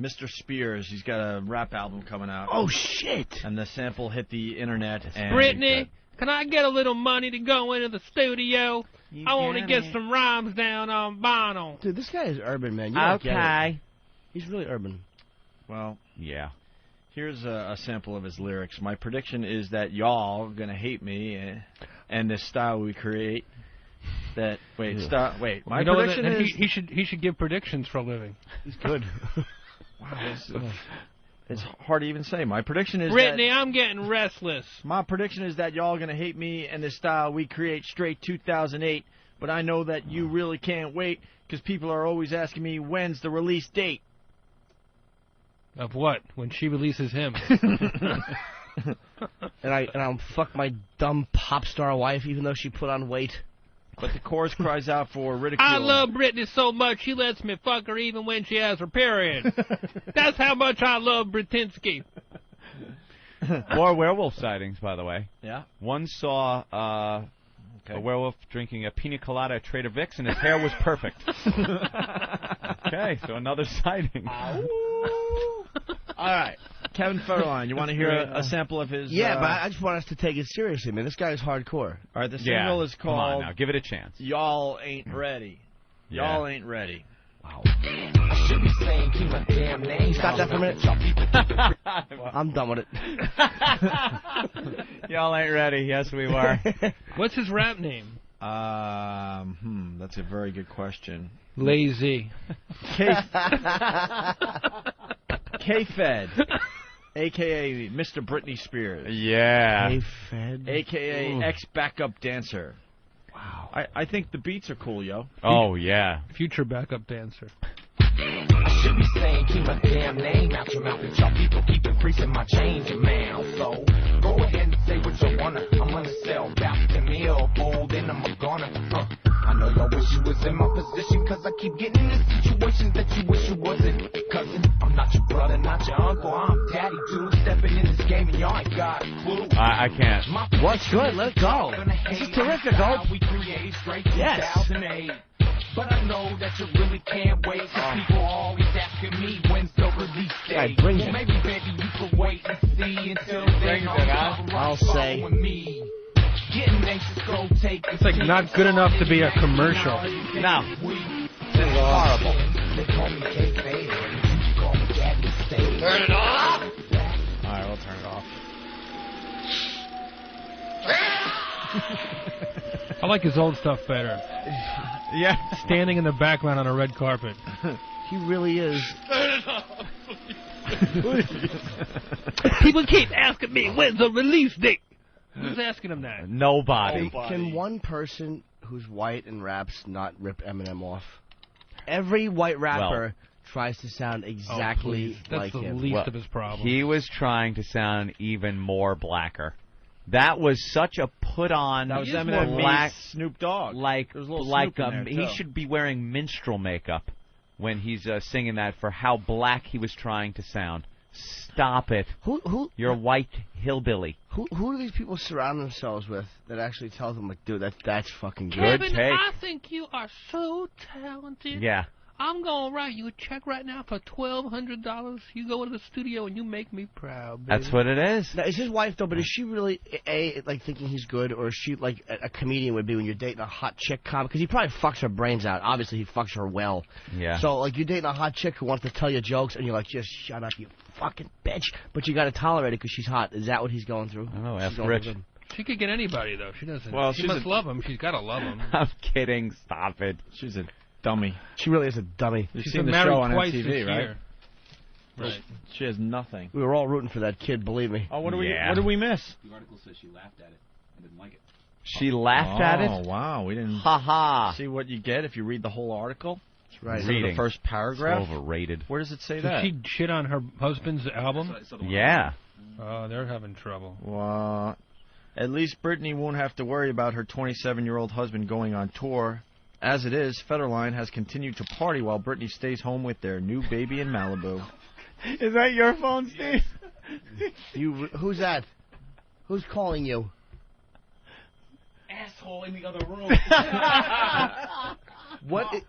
Mr. Spears. He's got a rap album coming out. Oh, shit. And the sample hit the internet. And Brittany, can I get a little money to go into the studio? I want to get some rhymes down on vinyl. Dude, this guy is urban, man. You don't get it. Okay. He's really urban. Well, Yeah. here's a sample of his lyrics. My prediction is that y'all going to hate me and this style we create. My prediction is... he should give predictions for a living. He's good. Wow, it's hard to even say. My prediction is Brittany, I'm getting restless. My prediction is that y'all going to hate me and the style we create straight 2008, but I know that you really can't wait because people are always asking me when's the release date. Of what? When she releases him. And I'll fuck my dumb pop star wife even though she put on weight. But the chorus cries out for ridicule. I love Brittany so much she lets me fuck her even when she has her period. That's how much I love Britinsky. More werewolf sightings, by the way. Yeah? One saw a werewolf drinking a pina colada at Trader Vic's, and his hair was perfect. Okay, so another sighting. All right. Kevin Federline, you want to hear a sample of his... Yeah, but I just want us to take it seriously, man. This guy is hardcore. All right, the single is Come on called... now, give it a chance. Y'all Ain't Ready. Yeah. Y'all Ain't Ready. Wow. Stop that for a minute. I'm done with it. Y'all ain't ready. Yes, we were. What's his rap name? That's a very good question. Lazy. K-Fed, a.k.a. Mr. Britney Spears. Yeah. K-Fed. A.k.a. ex-backup dancer. Wow. I think the beats are cool, yo. Oh, yeah. Future backup dancer. Should be saying keep my damn name out your mouth and y'all people keep increasing my change amount. So go ahead and say what you wanna. I'm gonna sell about the meal, fool, then I'm a goner. I know y'all wish you was in my position, cause I keep getting into situations that you wish you wasn't. Cousin, I'm not your brother, not your uncle, I'm daddy, dude. Stepping in this game and y'all ain't got a clue. I can't. What's good? Let it go. This is terrific, Hope. Yes. But I know that you really can't wait. Cause people are always asking me when's the release date. Brings Well, it. maybe, baby, you can wait and see until then. I'll say. Getting anxious, go take It's like not good enough to be a commercial. No. This is horrible. Turn it off. All right, we'll turn it off. I like his old stuff better. Yeah. Standing in the background on a red carpet. He really is. People keep asking me when's the release date. Who's asking him that? Nobody. Can one person who's white and raps not rip Eminem off? Every white rapper tries to sound exactly That's like the him. least of his problems. He was trying to sound even more blacker. That was such a put-on. That was more Eminem black, meets Snoop Dogg. like There's a little like Snoop in there, he too. should be wearing minstrel makeup when he's singing that for how black he was trying to sound. Stop it. Who You're a white hillbilly. Who do these people surround themselves with that actually tells them, like, dude, that's fucking good? Kevin, take. I think you are so talented. Yeah. I'm going to write you a check right now for $1,200. You go to the studio and you make me proud, baby. That's what it is. Now, is his wife, though, but is she really, like, thinking he's good, or is she like a comedian would be when you're dating a hot chick comic? Because he probably fucks her brains out. Obviously, he fucks her well. Yeah. So, like, you're dating a hot chick who wants to tell you jokes, and you're like, just shut up, you fucking bitch. But you got to tolerate it because she's hot. Is that what he's going through? I don't know. She's Ask going Rich. through him. She could get anybody, though. She doesn't. Well, she she's must love him. She's got to love him. I'm kidding. Stop it. She's a dummy. She really is a dummy. You've She's seen been the married show on twice MTV, this right? year. Right. She has nothing. We were all rooting for that kid, believe me. Oh, what did Yeah. we miss? The article says she laughed at it and didn't like it. She laughed at it? Oh, wow. We didn't Ha ha. see what you get if you read the whole article. Right. Is it the first paragraph? It's overrated. Where does it say So that? she shit on her husband's album? Yeah. Oh, they're having trouble. Well, at least Britney won't have to worry about her 27-year-old husband going on tour. As it is, Federline has continued to party while Britney stays home with their new baby in Malibu. Is that your phone, Steve? Who's that? Who's calling you? Asshole in the other room.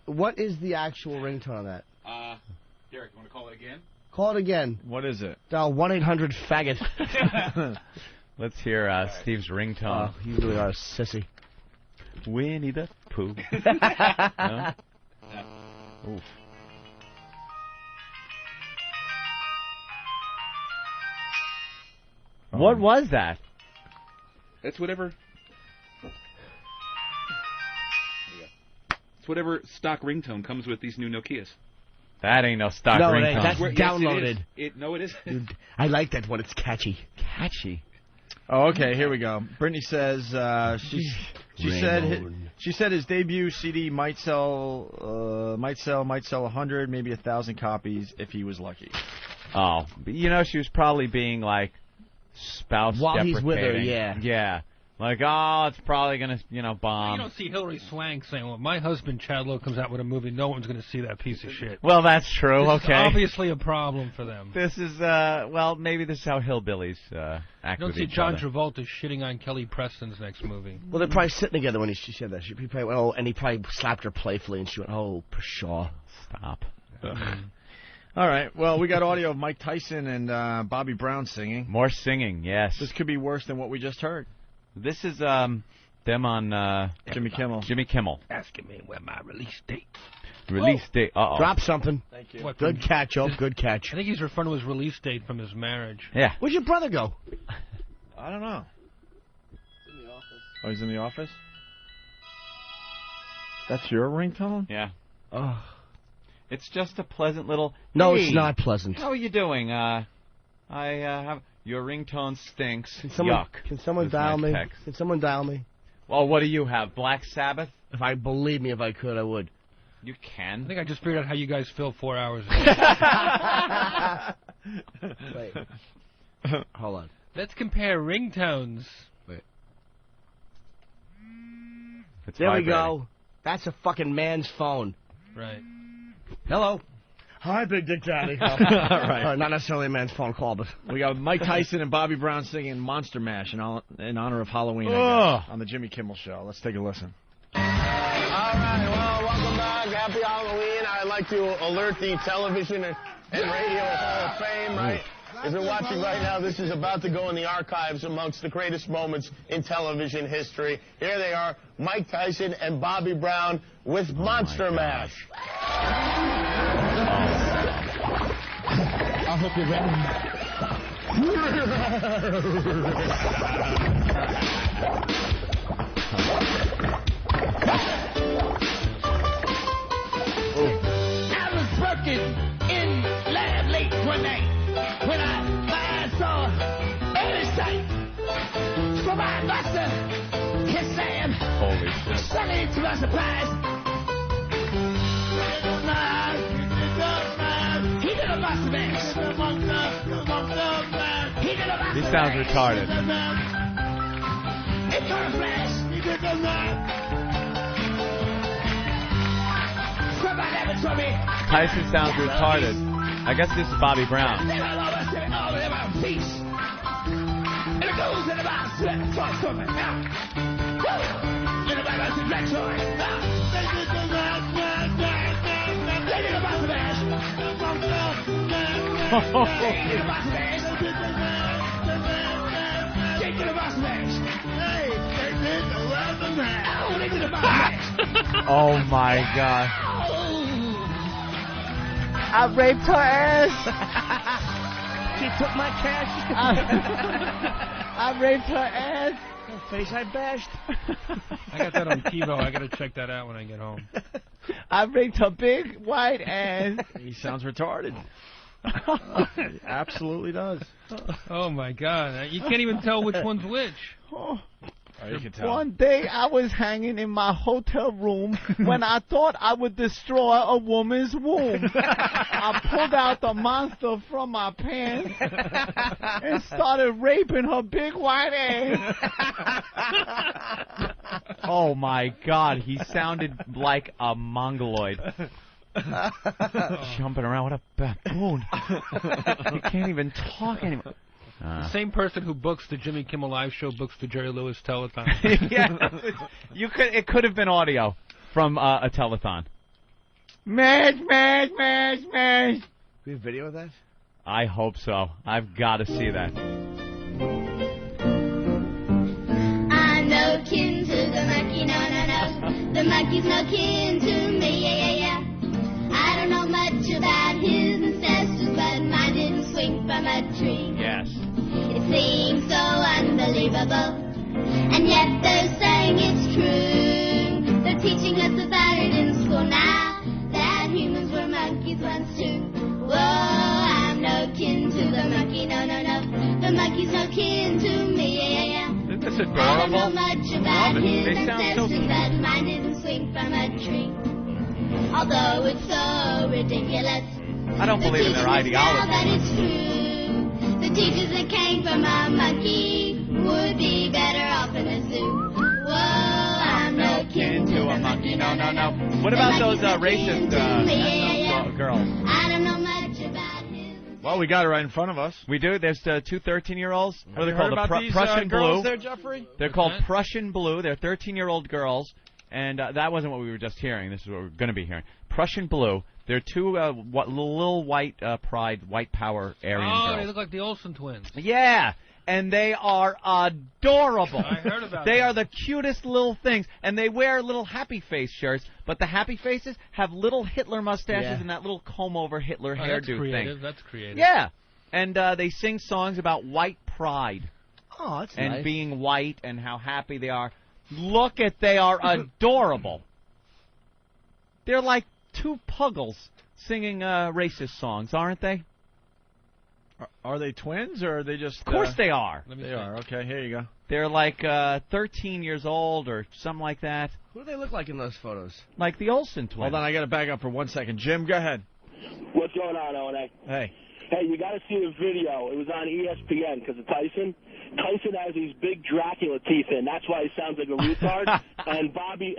What is the actual ringtone of that? Derek, you want to call it again? Call it again. What is it? Dial 1-800-faggot. Let's hear Steve's ringtone. Oh, you really are a sissy. Winnie the Pooh. No? Oof. What was that? It's whatever. It's whatever stock ringtone comes with these new Nokias. That ain't no stock No, ringtone. that's downloaded. No, it is. Dude, I like that one. It's catchy. Catchy. Oh, okay. Here we go. Britney says she said his debut CD might sell 100, maybe 1,000 copies if he was lucky. Oh, but she was probably being like spouse While deprecating. he's with her, yeah. Yeah. Like, oh, it's probably going to, bomb. You don't see Hillary Swank saying, well, my husband Chad Lowe comes out with a movie, no one's going to see that piece of shit. Well, that's true, This okay. is obviously a problem for them. This is, maybe this is how hillbillies act You don't with see each John other. Travolta shitting on Kelly Preston's next movie. Well, they're probably sitting together when she said that. She probably went, oh, and he probably slapped her playfully, and she went, oh, pshaw. Stop. All right. Well, we got audio of Mike Tyson and Bobby Brown singing. More singing, yes. This could be worse than what we just heard. This is them on Jimmy Kimmel. Jimmy Kimmel. Asking me when my release date. Release date. Uh-oh. Drop something. Thank you. What, Good catch, Ope. Good catch. I think he's referring to his release date from his marriage. Yeah. Where'd your brother go? I don't know. In the office. Oh, he's in the office? That's your ringtone? Yeah. Oh. It's just a pleasant little... No, hey, it's not pleasant. How are you doing? I have... Your ringtone stinks. Can someone, Yuck. Can someone Is dial my me? text. Can someone dial me? Well, what do you have? Black Sabbath? If I could, I would. You I can. think I just figured out how you guys fill 4 hours. Wait. Hold on. Let's compare ringtones. Wait. It's There vibrating. we go. That's a fucking man's phone. Right. Hello. Hi, Big Dick Daddy. All right. Not necessarily a man's phone call, but We got Mike Tyson and Bobby Brown singing Monster Mash in honor of Halloween, I guess, on the Jimmy Kimmel Show. Let's take a listen. All right, well, welcome back. Happy Halloween. I'd like to alert the Television and Radio Hall of Fame, right? If you're watching right now, this is about to go in the archives amongst the greatest moments in television history. Here they are, Mike Tyson and Bobby Brown with Monster Mash. I hope you're ready. I was working in lab late one night when my eyes saw early sight from my buster, Kiss Sam. Holy shit. Suddenly, to my surprise, he did a monster mash. He did a monster He sounds mash. retarded. It caught a flash. Somebody have it for me. Tyson sounds retarded. I guess this is Bobby Brown. Then I lost it all in my piece. And it goes in about sweat for me. Now. Woo! In about a black joy. Now. They did a monster mash. They did a monster mash. They did a monster mash. Hey, they did a monster mash. Oh, they did a monster mash. Oh my god. I raped her ass. She took my cash. I raped her ass. Her face I bashed. I got that on TiVo. I got to check that out when I get home. I raped her big white ass. He sounds retarded. He absolutely does. Oh, my God. You can't even tell which one's which. All Oh, you can tell. One day I was hanging in my hotel room when I thought I would destroy a woman's womb. I pulled out the monster from my pants and started raping her big white ass. Oh, my God. He sounded like a mongoloid. Jumping around. What a baboon. He can't even talk anymore. The same person who books the Jimmy Kimmel Live show books the Jerry Lewis telethon. Yeah, it could have been audio from a telethon. Mash, mash, mash, mash. We have video of that? I hope so. I've got to see that. I'm no kin to the monkey, no, no, no. The monkey's no kin to me, yeah, yeah, yeah. I don't know much about his ancestors, but mine didn't swing from a tree. Yes. It seems so unbelievable, and yet they're saying it's true. They're teaching us about it in school now, that humans were monkeys once too. Whoa, I'm no kin to the monkey, no, no, no. The monkey's no kin to me, yeah, yeah, yeah. Isn't this I don't know adorable? much about his They sound so ancestors, but mine didn't swing from a tree. Although it's so ridiculous, I don't believe in their now ideology. that it's true. The teachers that came from a monkey would be better off in a zoo. Whoa, I'm no kin to a monkey, no, no, no. What about those racist girls? I don't know much about his. Well, we got it right in front of us. We do. There's two 13-year-olds. What are they you called? heard about these Prussian girls Blue. there, Jeffrey? They're called Prussian Blue. They're 13-year-old girls. And that wasn't what we were just hearing. This is what we're going to be hearing. Prussian Blue. They're two little white pride, white power Aryan girls. Oh, they look like the Olsen twins. Yeah, and they are adorable. I heard about They that. are the cutest little things, and they wear little happy face shirts, but the happy faces have little Hitler mustaches and that little comb-over Hitler That's hairdo creative. thing. That's creative. Yeah, and they sing songs about white pride. Oh, that's and nice. being white and how happy they are. Look at, they are adorable. They're like two puggles singing racist songs, aren't they? Are they twins or are they just? Of course they are. They are. Okay, here you go. They're like 13 years old or something like that. Who do they look like in those photos? Like the Olsen twins. Hold on, I got to back up for 1 second. Jim, go ahead. What's going on, O&A? Hey. Hey, you got to see the video. It was on ESPN because of Tyson. Tyson has these big Dracula teeth in. That's why he sounds like a retard. and Bobby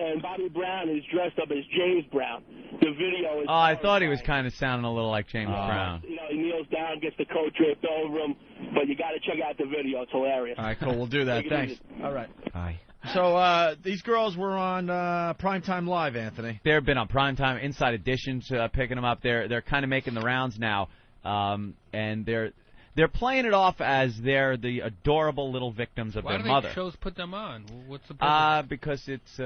Brown is dressed up as James Brown. The video is. Oh, I thought he was kind of sounding a little like James Brown. You know, he kneels down, gets the coat draped over him. But you got to check out the video. It's hilarious. All right, cool. We'll do that. Take it Thanks. easy. All right. Bye. So these girls were on Primetime Live, Anthony. They've been on Primetime Inside Editions, picking them up. They're kind of making the rounds now, and they're playing it off as they're the adorable little victims of Why their do mother. shows put them on? What's the purpose? Because it's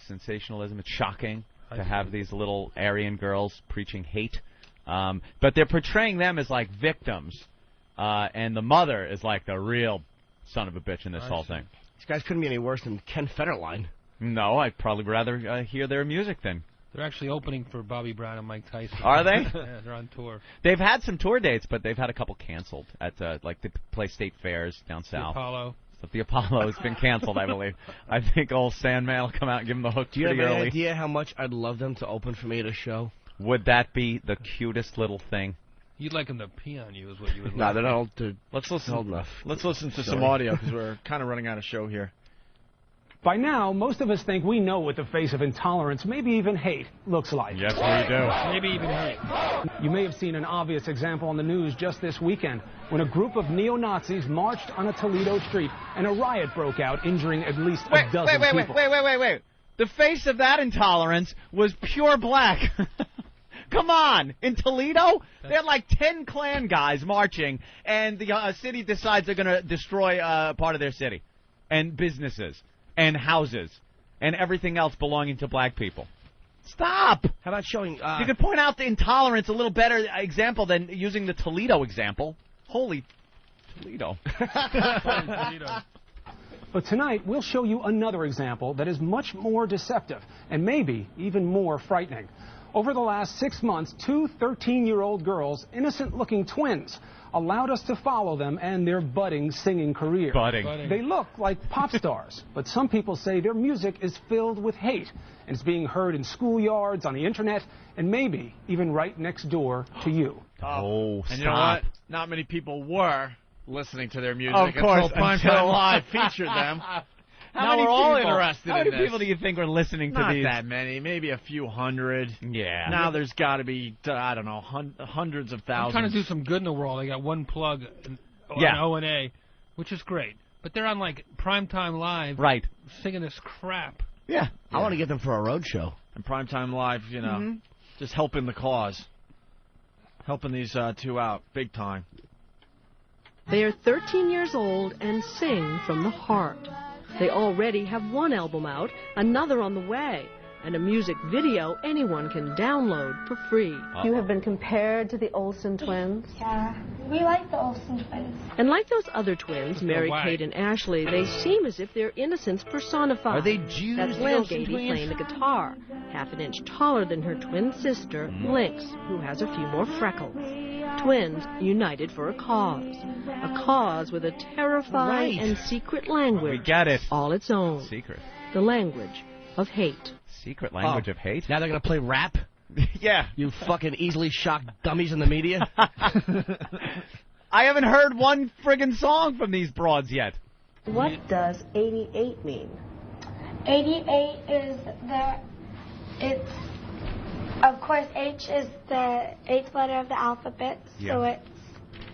sensationalism. It's shocking to have these little Aryan girls preaching hate. But they're portraying them as like victims, and the mother is like the real son of a bitch in this whole thing. These guys couldn't be any worse than Ken Federline. No, I'd probably rather hear their music than. They're actually opening for Bobby Brown and Mike Tyson. Are they? Yeah, they're on tour. They've had some tour dates, but they've had a couple canceled at like they play state fairs down south. The Apollo. So the Apollo has been canceled, I believe. I think old Sandman will come out and give them the hook Do you have pretty any early. idea how much I'd love them to open for me at a show? Would that be the cutest little thing? You'd like them to pee on you, is what you would. No, like. they're not old. They're Let's listen. old enough. Let's listen to Sorry. some audio because we're kind of running out of show here. By now, most of us think we know what the face of intolerance, maybe even hate, looks like. Yes, we do. Maybe even hate. You may have seen an obvious example on the news just this weekend when a group of neo-Nazis marched on a Toledo street and a riot broke out, injuring at least a dozen people. Wait. The face of that intolerance was pure black. Come on. In Toledo, they had like 10 Klan guys marching, and the city decides they're going to destroy part of their city, and businesses, and houses, and everything else belonging to black people. Stop. How about showing... you could point out the intolerance a little better example than using the Toledo example. Holy Toledo. But tonight, we'll show you another example that is much more deceptive and maybe even more frightening. Over the last 6 months, 2 13-year-old girls, innocent-looking twins, allowed us to follow them and their budding singing career. Budding. They look like pop stars, but some people say their music is filled with hate, and it's being heard in schoolyards, on the internet, and maybe even right next door to you. Oh, And you know stop. what? Not many people were listening to their music Of course, until Primetime Live featured them. Now we're all interested How in many this. people do you think are listening to Not these? that many, maybe a few hundred. Yeah. Now there's got to be, I don't know, hundreds of I'm thousands. trying to do some good in the world. I got one plug on Yeah. O&A, which is great. But they're on, like, Primetime Live. Right. Singing this crap. Yeah. I want to get them for a road show. And Primetime Live, you know, Mhm. just helping the cause. Helping these two out big time. They are 13 years old and sing from the heart. They already have one album out, another on the way, and a music video anyone can download for free. You have been compared to the Olsen twins. Yeah, we like the Olsen twins. And like those other twins, Mary why? Kate and Ashley, they seem as if they're innocence personified. Are they Jews, That's the Lil Olsen Gady twins? playing the guitar, half an inch taller than her twin sister, Lynx, who has a few more freckles. Twins united for a cause with a terrifying and secret language. We get it. All its own. Secret. The language of hate. Secret language of hate? Now they're going to play rap? Yeah. You fucking easily shocked dummies in the media? I haven't heard one friggin' song from these broads yet. What does 88 mean? 88 is it's, of course, H is the 8th letter of the alphabet, so Yeah. it's,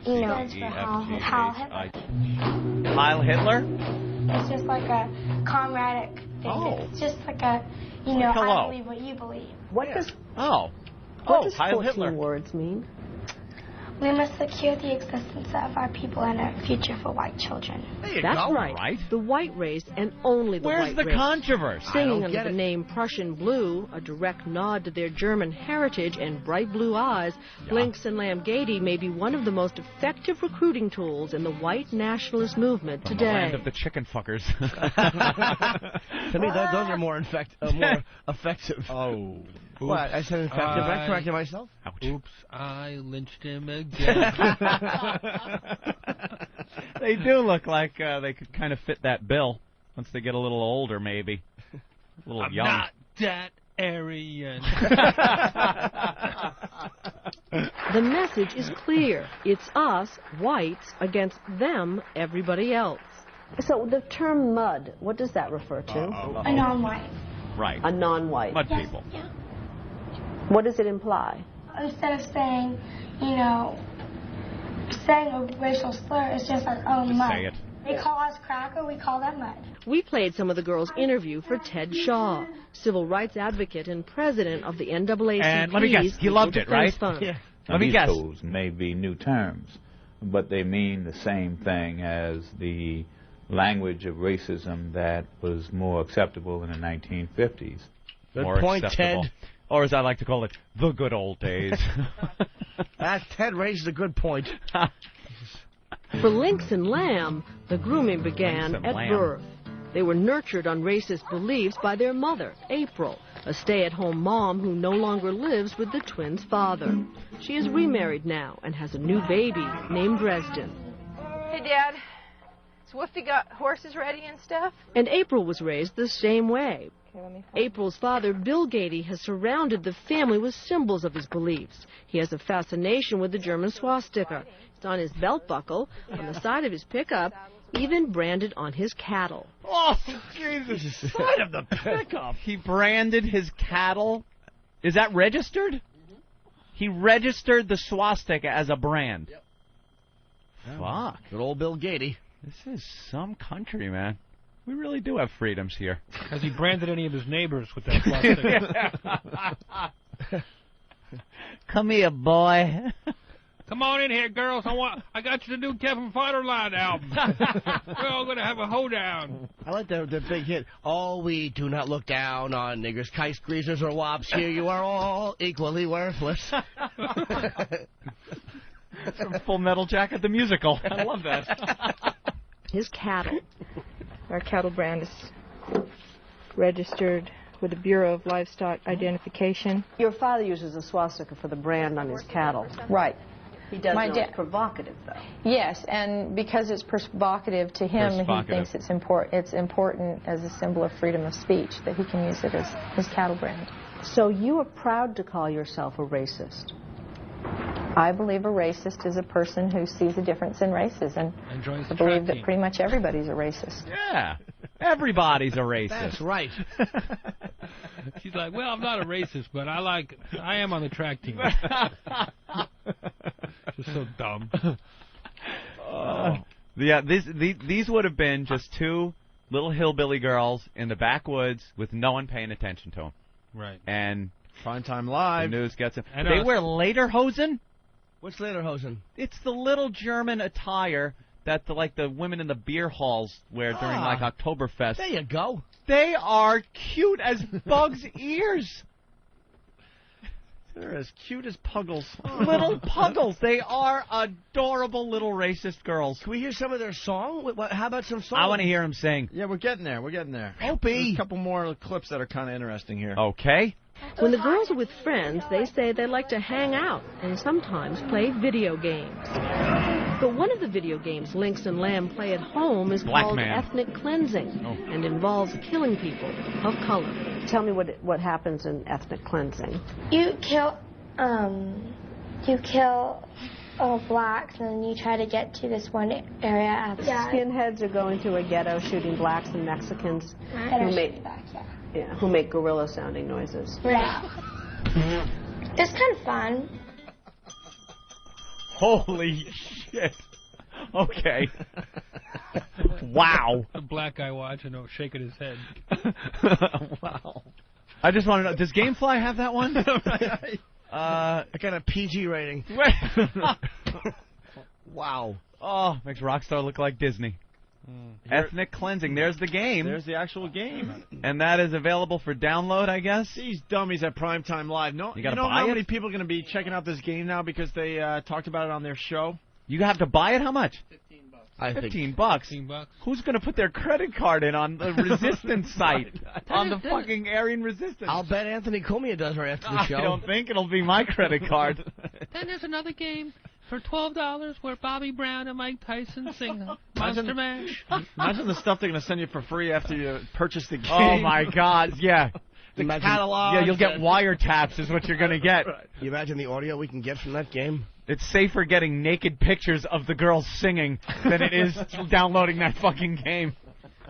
you know, it's for Heil Hitler. Heil Hitler? It's just like a comradic thing. Oh. It's just like a, you know, hello. I believe what you believe. What does Oh. what does Heil 14 Hitler. words mean? We must secure the existence of our people and a future for white children. That's right. The white race and only the Where's white the race. controversy? I Singing don't under get the it. name Prussian Blue, a direct nod to their German heritage and bright blue eyes, Lynx and Lamb Gady may be one of the most effective recruiting tools in the white nationalist movement From the land today. of the chicken fuckers. To me, those are more effective. Oh. What? I said effective. I corrected myself. Oops, I lynched him again. They do look like they could kind of fit that bill once they get a little older, maybe. A little I'm young. not that Aryan. The message is clear. It's us, whites, against them, everybody else. So the term mud, what does that refer to? A non-white. Right. A non-white. Mud people. Yeah. What does it imply? Instead of saying, you know, saying a racial slur, it's just like, oh, mud. say it. They call us cracker, we call them mud. We played some of the girls' interview for Ted Shaw, civil rights advocate and president of the NAACP's And let me guess, he loved it, right? Defense Fund. Yeah. Now, Let me these guess. codes may be new terms, but they mean the same thing as the language of racism that was more acceptable in the 1950s. Good More point, acceptable. Ted. Or as I like to call it, the good old days. Ted raises a good point. For Lynx and Lamb, the grooming began Lynx and at Lamb. birth. They were nurtured on racist beliefs by their mother, April, a stay-at-home mom who no longer lives with the twins' father. She is remarried now and has a new baby named Dresden. Hey, Dad. Is Woofy got horses ready and stuff? And April was raised the same way. Okay, let me find April's father, Bill Gady, has surrounded the family with symbols of his beliefs. He has a fascination with the German swastika. It's on his belt buckle, on the side of his pickup, even branded on his cattle. Oh, Jesus. Side of the pickup. He branded his cattle. Is that registered? He registered the swastika as a brand. Fuck. Good old Bill Gady. This is some country, man. We really do have freedoms here. Has he branded any of his neighbors with that swastika? Come here, boy. Come on in here, girls. I got you the new Kevin Federline album. We're all going to have a hoedown. I like the big hit. Oh, we do not look down on niggers, kites, greasers, or wops. Here you are all equally worthless. From Full Metal Jacket the musical. I love that. His cattle. Our cattle brand is registered with the Bureau of Livestock Identification. Your father uses a swastika for the brand on his cattle. Right. He does My know dad- it's provocative, though. Yes, and because it's provocative to him, he thinks it's important as a symbol of freedom of speech that he can use it as his cattle brand. So you are proud to call yourself a racist? I believe a racist is a person who sees a difference in races, and joins I the believe track that team. pretty much everybody's a racist. Yeah. Everybody's a racist. That's right. She's like, well, I'm not a racist, but I am on the track team. Just so dumb. Yeah, these would have been just two little hillbilly girls in the backwoods with no one paying attention to them. Right. And Primetime Live. the news gets them. And They us. wear lederhosen. What's Lederhosen? It's the little German attire that the women in the beer halls wear during like Oktoberfest. There you go. They are cute as bugs' ears. They're as cute as puggles. Little puggles. They are adorable little racist girls. Can we hear some of their song? How about some song? I want to hear them sing. Yeah, we're getting there. We're getting there. Opie. There's a couple more clips that are kind of interesting here. Okay. When the girls are with friends, they say they like to hang out and sometimes play video games. But one of the video games Lynx and Lamb play at home is Black called Man. ethnic cleansing and involves killing people of color. Tell me what happens in ethnic cleansing. You kill blacks, and then you try to get to this one area at the Skinheads are going to a ghetto shooting blacks and Mexicans who make gorilla-sounding noises. Right. It's kind of fun. Holy shit. Okay. Wow. The black guy watching, shaking his head. Wow. I just want to know, does Gamefly have that one? I got a PG rating. Wow. Oh, makes Rockstar look like Disney. Ethnic cleansing. There's the game. There's the actual game. And that is available for download, I guess? These dummies at Primetime Live. No, You gotta know buy how it? many people are going to be checking out this game now because they talked about it on their show? You have to buy it? How much? I think $15. $15. Who's going to put their credit card in on the Resistance site? On the fucking Aryan Resistance? I'll bet Anthony Cumia does right after the show. I don't think it'll be my credit card. Then there's another game for $12 where Bobby Brown and Mike Tyson sing Monster Mash. Imagine the stuff they're going to send you for free after you purchase the game. Oh, my God. Yeah. The catalog. Yeah, you'll get wiretaps is what you're going to get. Right. You imagine the audio we can get from that game? It's safer getting naked pictures of the girls singing than it is downloading that fucking game.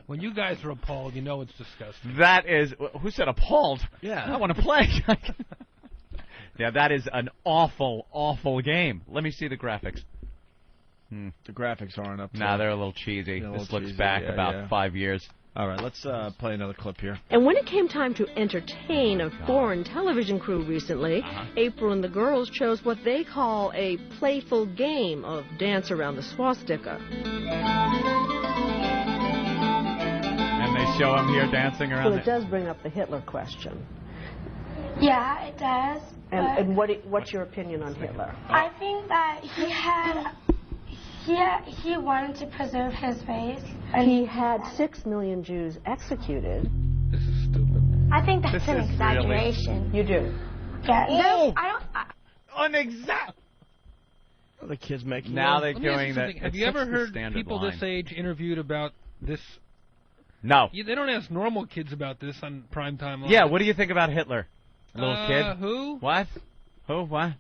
When you guys are appalled, you know it's disgusting. That is... Who said appalled? Yeah. I want to play. Yeah, that is an awful, awful game. Let me see the graphics. The graphics aren't up to Nah, they're a little cheesy. They're a This little looks cheesy, back yeah, about yeah. 5 years. All right, let's play another clip here. And when it came time to entertain a foreign television crew recently, April and the girls chose what they call a playful game of dance around the swastika. And they show him here dancing around Well, it does bring up the Hitler question. Yeah, it does. And what's your opinion on Hitler? I think that he wanted to preserve his race. And He had 6 million Jews executed. This is stupid. I think that's This an is exaggeration. You do. Yeah, Oh! I The kids making Now it. they're Let me ask doing you that. something. Have It's you ever such the heard standard people line. this age interviewed about this? No. They don't ask normal kids about this on Primetime Live. Yeah, what do you think about Hitler? A little kid? Who? What? Who? What?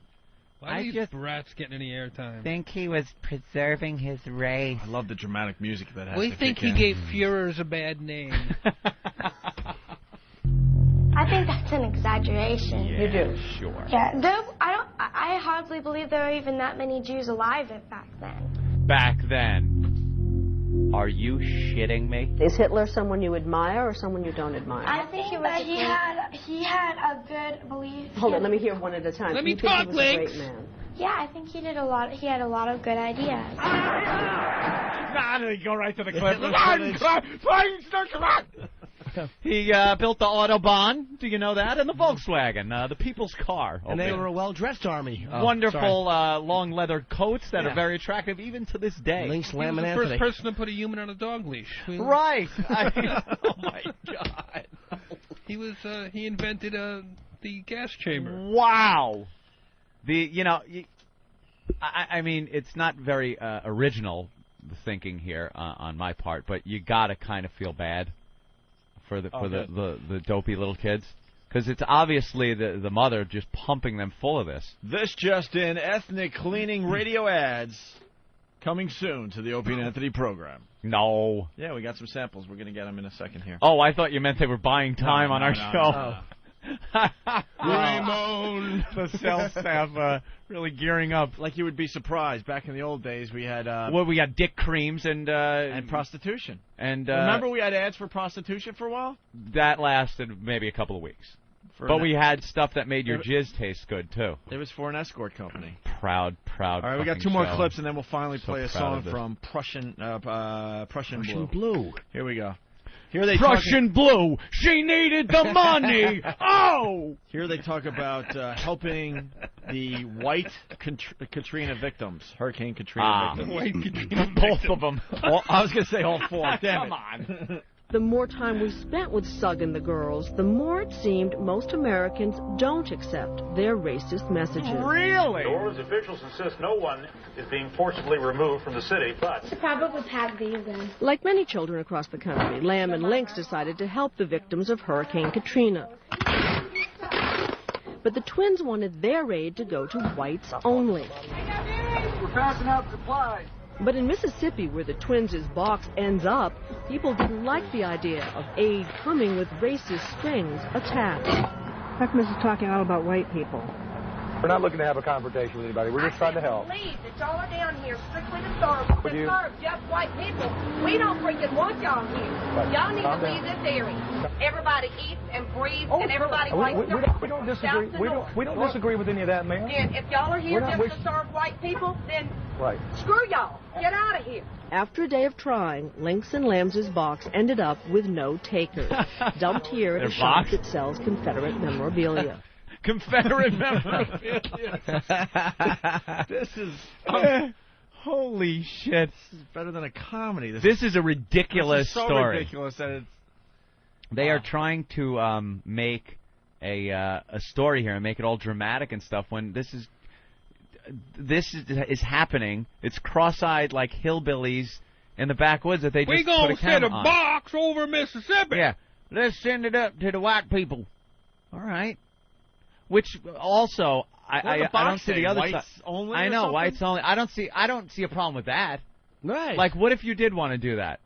Why are these brats getting any airtime? Think he was preserving his race. I love the dramatic music that has We to think kick he in. gave Führers a bad name. I think that's an exaggeration. Yeah, You do. Sure. Yeah, I hardly believe there were even that many Jews alive back then. Back then. Are you shitting me? Is Hitler someone you admire or someone you don't admire? I think that he had a good belief. Hold on, let me hear one at a time. Let me You think talk, he was a Lynx. great man? Yeah, I think he had a lot of good ideas. Nah, they go right to the clip. Hitler He built the Autobahn. Do you know that? And the Volkswagen, the people's car. And they Okay. were a well-dressed army. Oh, Wonderful long leather coats that Yeah. are very attractive even to this day. Lynx, He Lamb, was and the first Anthony. person to put a human on a dog leash. Right. Oh, my God. He invented the gas chamber. Wow. I mean, it's not very original thinking here on my part, but you gotta kind of feel bad for the dopey little kids, because it's obviously the mother just pumping them full of this. This just in: ethnic cleaning radio ads coming soon to the Opie and Anthony program. No. Yeah, we got some samples. We're gonna get them in a second here. Oh, I thought you meant they were buying time on our show. Raymond, the sales staff really gearing up. Like you would be surprised. Back in the old days, we had we had dick creams and prostitution. And remember, we had ads for prostitution for a while. That lasted maybe a couple of weeks. But we had stuff that made your jizz taste good too. It was for an escort company. Proud. All right, we got two more show. clips, and then we'll finally play a song of this. from Prussian Blue. Here we go. Here they Prussian Blue. She needed the money. Oh! Here they talk about helping the white Katrina victims, Hurricane Katrina victims. White Katrina Both of them. I was going to say all four. Damn Come on. The more time we spent with Sugg and the girls, the more it seemed most Americans don't accept their racist messages. Really? New Orleans officials insist no one is being forcibly removed from the city, but... Probably pack these in. Like many children across the country, Lamb and Lynx decided to help the victims of Hurricane Katrina. But the twins wanted their aid to go to whites only. We're passing out supplies. But in Mississippi, where the twins' box ends up, people didn't like the idea of aid coming with racist strings attached. Huckmas is talking all about white people. We're not looking to have a confrontation with anybody. We're just trying to help. Believe that y'all are down here strictly to serve just white people. We don't freaking want y'all here. Y'all need to leave this area. Everybody eats and breathes, and everybody likes we don't disagree. We don't disagree with any of that, ma'am. And if y'all are here just to serve white people, then screw y'all. Get out of here. After a day of trying, Lynx and Lamb's box ended up with no takers, dumped here at a shop that sells Confederate memorabilia. Confederate memorabilia. This is... holy shit. This is better than a comedy. This is a ridiculous so story. Ridiculous that it's... They are trying to make a story here and make it all dramatic and stuff when this is happening. It's cross-eyed like hillbillies in the backwoods that they just put a camera on. We gonna set a box over Mississippi. Yeah, let's send it up to the white people. All right. Which also I don't see the other side. Only I know something? whites only. I don't see a problem with that. Right. Like, what if you did want to do that?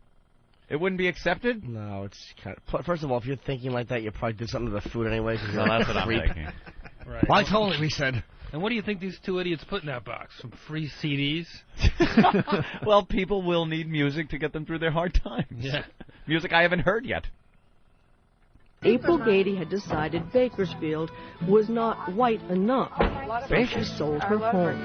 It wouldn't be accepted? No, it's kind of... First of all, if you're thinking like that, you probably did something to the food anyway. No, that's what I'm thinking. Right. Well, I totally, we said. And what do you think these two idiots put in that box? Some free CDs? Well, people will need music to get them through their hard times. Yeah. Music I haven't heard yet. April Gady had decided Bakersfield was not white enough, so she sold her home.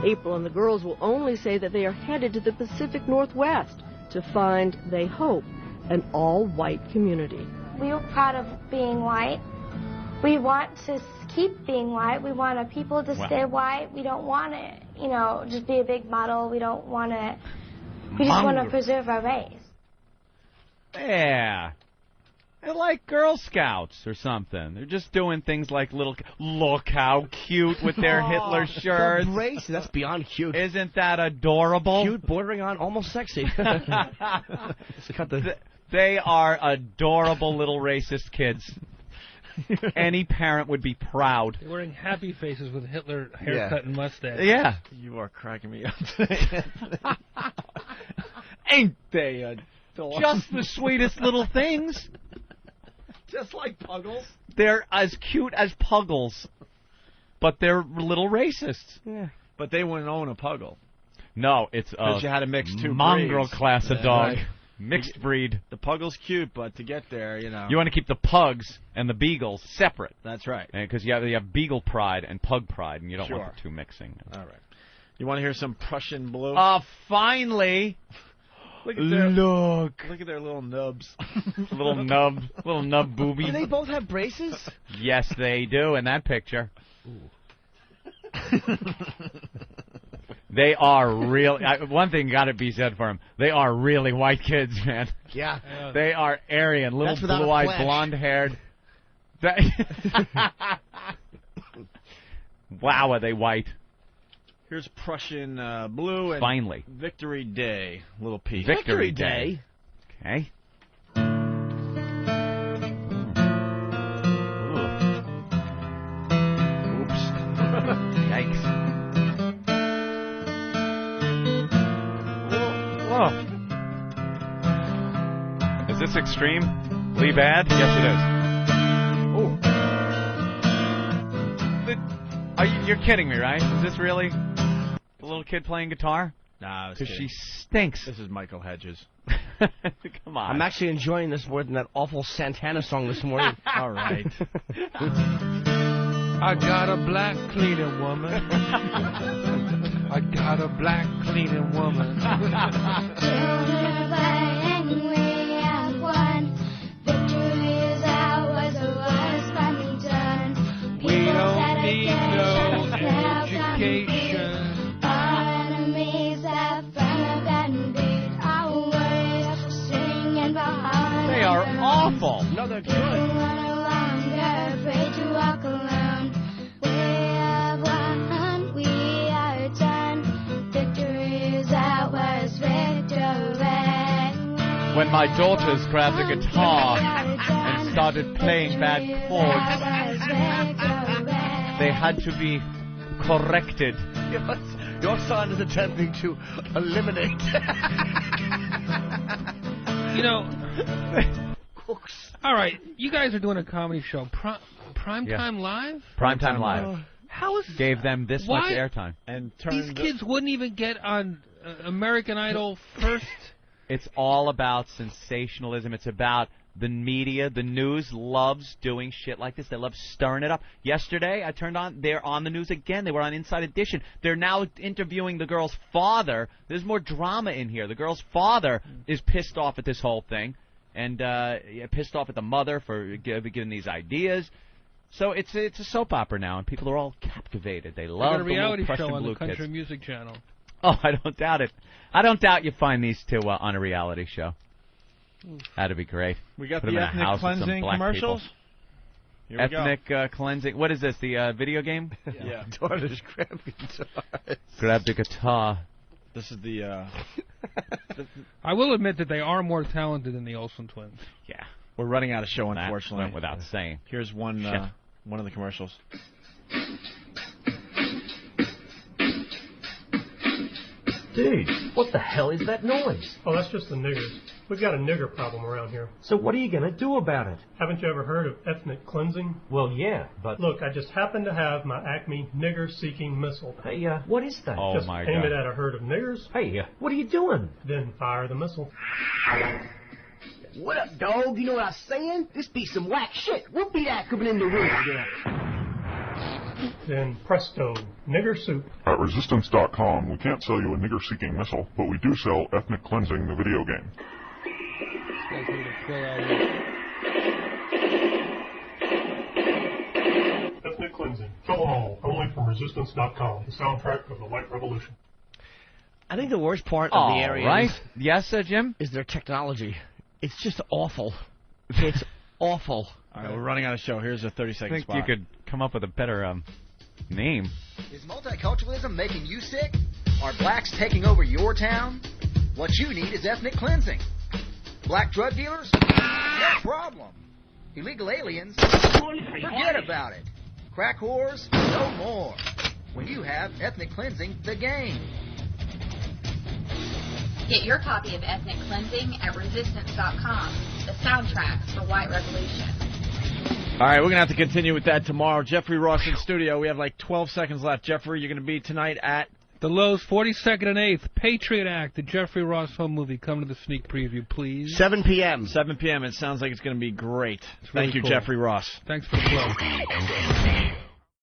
April and the girls will only say that they are headed to the Pacific Northwest to find, they hope, an all-white community. We are proud of being white. We want to keep being white. We want our people to stay white. We don't want to, just be a big model. We don't want to... We just want to preserve our race. Yeah. They're like Girl Scouts or something. They're just doing things like look how cute with their Hitler shirts. Race, that's beyond cute. Isn't that adorable? Cute, bordering on almost sexy. They are adorable little racist kids. Any parent would be proud. They're wearing happy faces with Hitler haircut and mustache. Yeah. You are cracking me up today. Ain't they adorable? Just the sweetest little things. Just like Puggles. They're as cute as Puggles, but they're little racists. Yeah. But they wouldn't own a Puggle. No, it's because you had to mix two mongrel breeds. Class of dog. Right. Mixed breed. The Puggle's cute, but to get there, You want to keep the Pugs and the Beagles separate. That's right. Because you have Beagle pride and Pug pride, and you don't want the two mixing. All right. You want to hear some Prussian Blue? Finally. Look at their little nubs. little nub boobies. Do they both have braces? Yes, they do in that picture. They are really. One thing got to be said for them. They are really white kids, man. Yeah. They are Aryan, little That's without a blue-eyed, flash. blonde-haired. Wow, are they white? Here's Prussian blue and Finally. Victory Day. Little peek. Victory Day. Okay. Oops. Yikes. Whoa. Is this extreme? Lee bad? Yes, it is. Oh. You're kidding me, right? Is this really the little kid playing guitar? Nah, because she stinks. This is Michael Hedges. Come on. I'm actually enjoying this more than that awful Santana song this morning. All right. I got a black cleaning woman. I got a black cleaning woman. We don't need no education. Our enemies have found a bandit. Our words singing behind. They are awful. No, they're good. We're no longer afraid to walk alone. We have won, we are done. Victory is ours, victory. When my daughters grabbed a guitar and started playing bad chords, they had to be corrected. Your son is attempting to eliminate. You know, all right, you guys are doing a comedy show. Primetime Live? Primetime Live. How is Gave them this much Why- airtime. And These kids wouldn't even get on American Idol first. It's all about sensationalism. It's about the media. The news loves doing shit like this. They love stirring it up. Yesterday, I turned on. They're on the news again. They were on Inside Edition. They're now interviewing the girl's father. There's more drama in here. The girl's father is pissed off at this whole thing, and pissed off at the mother for giving these ideas. So it's a soap opera now, and people are all captivated. They They love got a the little reality Prussian show on blue the Country kids. Music Channel. Oh, I don't doubt it. I don't doubt you find these two on a reality show. That'd be great. We got Put the them in a ethnic house with some cleansing black commercials. people. Here we Ethnic cleansing. What is this? The video game? Yeah. Daughters grab guitars. Grab the guitar. This is the. I will admit that they are more talented than the Olsen twins. Yeah. We're running out of show, That unfortunately. went without saying. Here's one. Shit. One of the commercials. Dude, what the hell is that noise? Oh, that's just the niggers. We've got a nigger problem around here. So what are you going to do about it? Haven't you ever heard of ethnic cleansing? Well, yeah, but... Look, I just happen to have my Acme nigger-seeking missile. Hey, what is that? Oh, just my aim God. it at a herd of niggers. Hey, what are you doing? Then fire the missile. What up, dog? You know what I'm saying? This be some whack shit. We'll be that coming in the room. Then presto, nigger soup. At Resistance.com, we can't sell you a nigger-seeking missile, but we do sell Ethnic Cleansing, the video game. Ethnic Cleansing. Kill 'em all. Only from Resistance.com, the soundtrack of the White Revolution. I think the worst part of the area right. Yes, Jim? is their technology. It's just awful. It's awful. All right, we're running out of show. Here's a I 30-second think spot. you could come up with a better name. Is multiculturalism making you sick? Are blacks taking over your town? What you need is ethnic cleansing. Black drug dealers? No problem. Illegal aliens? Forget about it. Crack whores? No more. When you have ethnic cleansing, the game. Get your copy of Ethnic Cleansing at Resistance.com, the soundtrack for White Revolution. All right, we're going to have to continue with that tomorrow. Jeffrey Ross in studio. We have like 12 seconds left. Jeffrey, you're going to be tonight at... The Lowe's 42nd and 8th, Patriot Act, the Jeffrey Ross home movie. Come to the sneak preview, please. 7 p.m. 7 p.m. It sounds like it's going to be great. really Thank you, cool. Jeffrey Ross. Thanks for the plug.